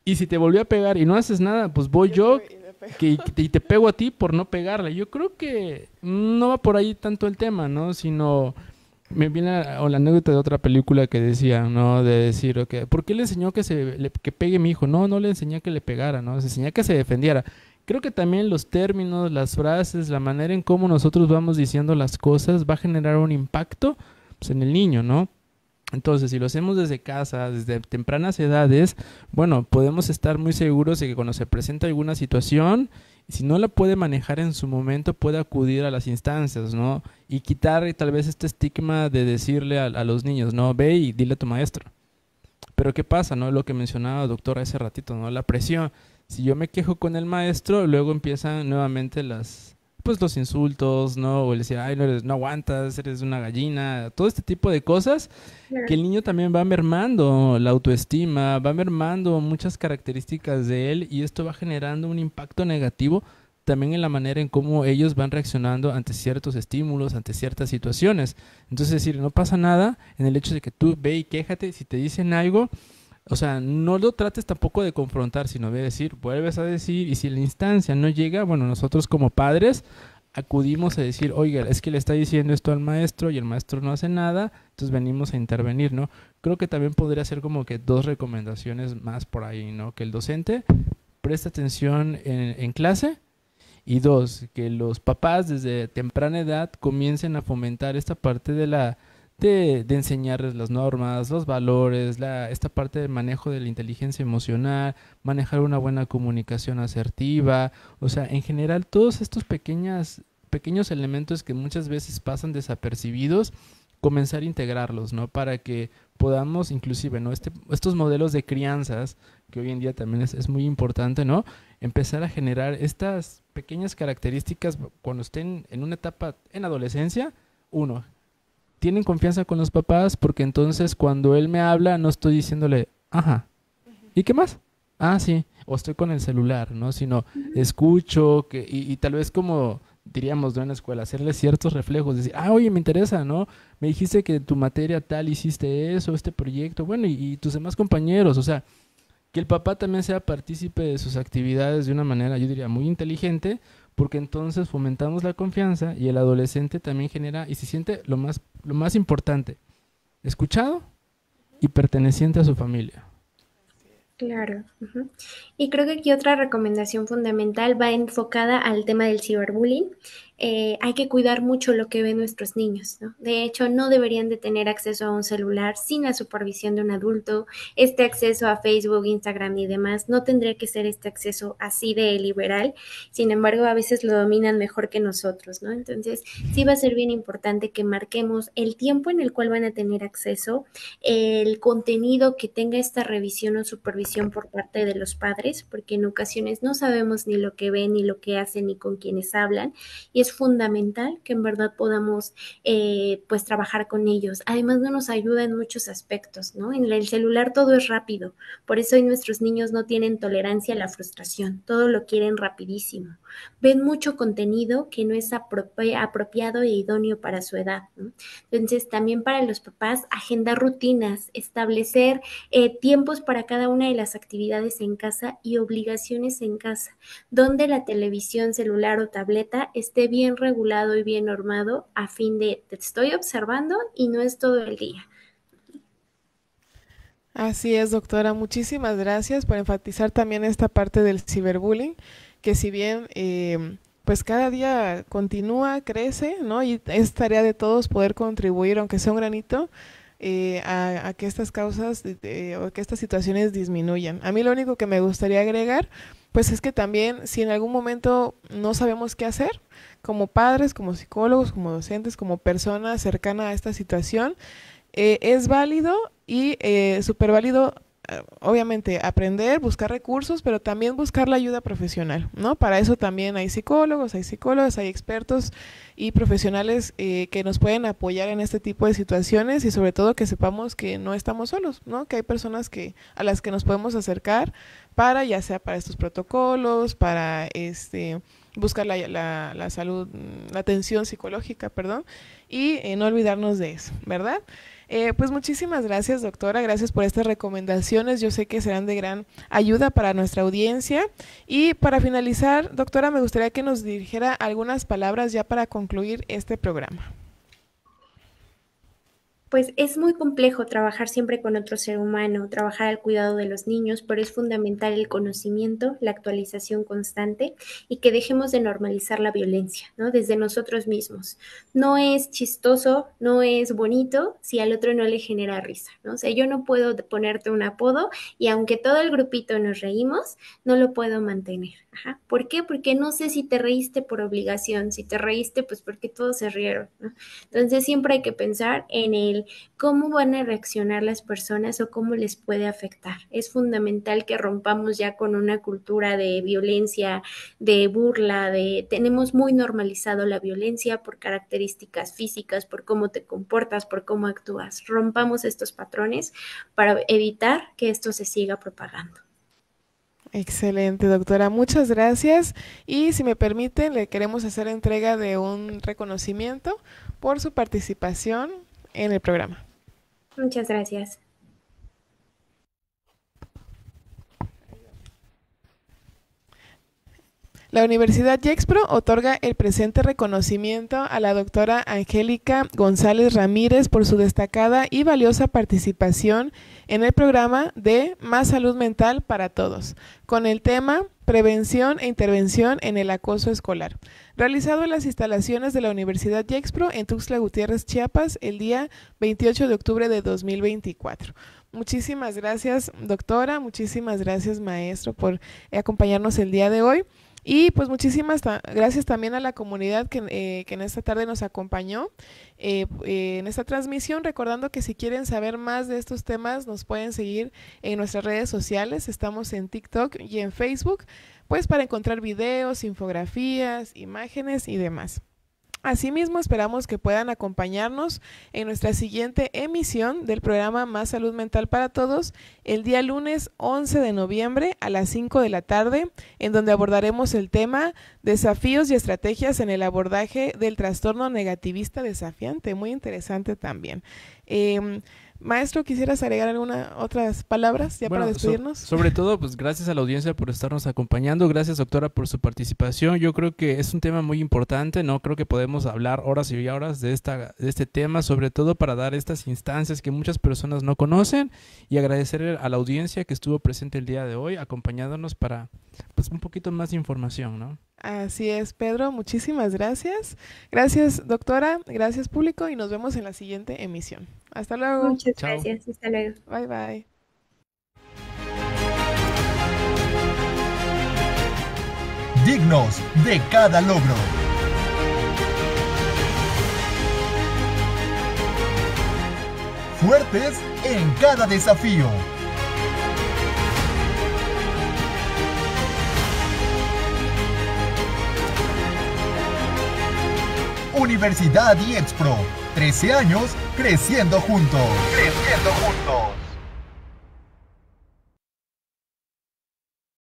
Y si te volvió a pegar y no haces nada, pues voy yo y te pego a ti por no pegarle. Yo creo que no va por ahí tanto el tema, ¿no? Sino me viene la anécdota de otra película que decía, ¿no? De decir, okay, ¿por qué le enseñó que pegue a mi hijo? No le enseñé que le pegara, ¿no? Se enseñó que se defendiera. Creo que también los términos, las frases, la manera en cómo nosotros vamos diciendo las cosas va a generar un impacto pues, en el niño, ¿no? Entonces, si lo hacemos desde casa, desde tempranas edades, bueno, podemos estar muy seguros de que cuando se presenta alguna situación, si no la puede manejar en su momento, puede acudir a las instancias, ¿no? Y quitar tal vez este estigma de decirle a los niños, no, ve y dile a tu maestro. Pero ¿qué pasa, no? Lo que mencionaba doctora hace ratito, ¿no? La presión. Si yo me quejo con el maestro, luego empiezan nuevamente los insultos, ¿no? O el decir, ay, no aguantas, eres una gallina, todo este tipo de cosas, que el niño también va mermando la autoestima, va mermando muchas características de él, y esto va generando un impacto negativo también en la manera en cómo ellos van reaccionando ante ciertos estímulos, ante ciertas situaciones. Entonces, es decir, no pasa nada en el hecho de que tú ve y quéjate, si te dicen algo, o sea, no lo trates tampoco de confrontar, sino de decir, vuelves a decir, y si la instancia no llega, bueno, nosotros como padres acudimos a decir, oiga, es que le está diciendo esto al maestro y el maestro no hace nada, entonces venimos a intervenir, ¿no? Creo que también podría ser como que 2 recomendaciones más por ahí, ¿no? Que el docente preste atención en clase, Y dos, que los papás desde temprana edad comiencen a fomentar esta parte de enseñarles las normas, los valores, esta parte del manejo de la inteligencia emocional, manejar una buena comunicación asertiva, o sea, en general todos estos pequeños elementos que muchas veces pasan desapercibidos, comenzar a integrarlos, ¿no? Para que podamos inclusive, ¿no? Estos modelos de crianzas, que hoy en día también es muy importante, ¿no? Empezar a generar estas pequeñas características cuando estén en una etapa en adolescencia. Uno, tienen confianza con los papás, porque entonces cuando él me habla no estoy diciéndole, ajá, ¿y qué más? Ah, sí, o estoy con el celular, ¿no? Sino escucho y tal vez como diríamos, ¿no? En la escuela, hacerle ciertos reflejos, decir, oye, me interesa, ¿no? Me dijiste que tu materia tal hiciste eso, este proyecto, bueno, y tus demás compañeros, o sea, que el papá también sea partícipe de sus actividades de una manera, yo diría, muy inteligente, porque entonces fomentamos la confianza y el adolescente también genera y se siente lo más importante, escuchado y perteneciente a su familia. Claro. Y creo que aquí otra recomendación fundamental va enfocada al tema del ciberbullying. Hay que cuidar mucho lo que ven nuestros niños, ¿no? De hecho, no deberían de tener acceso a un celular sin la supervisión de un adulto. Este acceso a Facebook, Instagram y demás no tendría que ser este acceso así de liberal. Sin embargo, a veces lo dominan mejor que nosotros, ¿no? Entonces, sí va a ser bien importante que marquemos el tiempo en el cual van a tener acceso, el contenido que tenga esta revisión o supervisión por parte de los padres, porque en ocasiones no sabemos ni lo que ven, ni lo que hacen, ni con quiénes hablan, y es fundamental que en verdad podamos pues trabajar con ellos. Además nos ayuda en muchos aspectos, ¿no? En el celular todo es rápido, por eso hoy nuestros niños no tienen tolerancia a la frustración, todo lo quieren rapidísimo. Ven mucho contenido que no es apropiado e idóneo para su edad, ¿no? Entonces también para los papás, agendar rutinas, establecer tiempos para cada una de las actividades en casa y obligaciones en casa, donde la televisión, celular o tableta esté bien regulado y bien normado a fin de te estoy observando y no es todo el día. Así es, doctora. Muchísimas gracias por enfatizar también esta parte del ciberbullying, que si bien pues cada día continúa, crece, ¿no? Y es tarea de todos poder contribuir, aunque sea un granito, a que estas causas o que estas situaciones disminuyan. A mí lo único que me gustaría agregar, pues es que también si en algún momento no sabemos qué hacer, como padres, como psicólogos, como docentes, como personas cercanas a esta situación, es válido y súper válido, obviamente, aprender, buscar recursos, pero también buscar la ayuda profesional, ¿no? Para eso también hay psicólogos, hay expertos y profesionales que nos pueden apoyar en este tipo de situaciones y sobre todo que sepamos que no estamos solos, ¿no? Que hay personas a las que nos podemos acercar para, ya sea para estos protocolos, para buscar la salud, la atención psicológica, perdón, y no olvidarnos de eso, ¿verdad? Pues muchísimas gracias, doctora, gracias por estas recomendaciones, yo sé que serán de gran ayuda para nuestra audiencia. Y para finalizar, doctora, me gustaría que nos dirigiera algunas palabras ya para concluir este programa. Pues es muy complejo trabajar siempre con otro ser humano, trabajar al cuidado de los niños, pero es fundamental el conocimiento, la actualización constante y que dejemos de normalizar la violencia, ¿no? Desde nosotros mismos. No es chistoso, no es bonito si al otro no le genera risa, ¿no? O sea, yo no puedo ponerte un apodo y aunque todo el grupito nos reímos, no lo puedo mantener. Ajá. ¿Por qué? Porque no sé si te reíste por obligación, si te reíste pues porque todos se rieron, ¿no? Entonces siempre hay que pensar en el cómo van a reaccionar las personas o cómo les puede afectar. Es fundamental que rompamos ya con una cultura de violencia, de burla, tenemos muy normalizado la violencia por características físicas, por cómo te comportas, por cómo actúas. Rompamos estos patrones para evitar que esto se siga propagando. Excelente, doctora. Muchas gracias. Y si me permite, le queremos hacer entrega de un reconocimiento por su participación en el programa. Muchas gracias. La Universidad Gexpro otorga el presente reconocimiento a la doctora Angélica González Ramírez por su destacada y valiosa participación en el programa de Más Salud Mental para Todos, con el tema Prevención e Intervención en el Acoso Escolar, realizado en las instalaciones de la Universidad Gexpro en Tuxtla Gutiérrez, Chiapas, el día 28 de octubre de 2024. Muchísimas gracias, doctora, muchísimas gracias, maestro, por acompañarnos el día de hoy. Y pues muchísimas gracias también a la comunidad que en esta tarde nos acompañó en esta transmisión, recordando que si quieren saber más de estos temas nos pueden seguir en nuestras redes sociales, estamos en TikTok y en Facebook, pues para encontrar videos, infografías, imágenes y demás. Asimismo, esperamos que puedan acompañarnos en nuestra siguiente emisión del programa Más Salud Mental para Todos, el día lunes 11 de noviembre a las 5 de la tarde, en donde abordaremos el tema Desafíos y estrategias en el abordaje del trastorno negativista desafiante. Muy interesante también. Maestro, ¿quisieras agregar otras palabras ya para despedirnos? Sobre todo, pues gracias a la audiencia por estarnos acompañando. Gracias, doctora, por su participación. Yo creo que es un tema muy importante, ¿no? Creo que podemos hablar horas y horas de este tema, sobre todo para dar estas instancias que muchas personas no conocen, y agradecer a la audiencia que estuvo presente el día de hoy, acompañándonos para pues un poquito más de información, ¿no? Así es, Pedro. Muchísimas gracias. Gracias, doctora. Gracias, público. Y nos vemos en la siguiente emisión. Hasta luego. Muchas Chao. gracias. Hasta luego. Bye, bye. Dignos de cada logro. Fuertes en cada desafío. Universidad Gexpro, 13 años creciendo juntos. Creciendo juntos.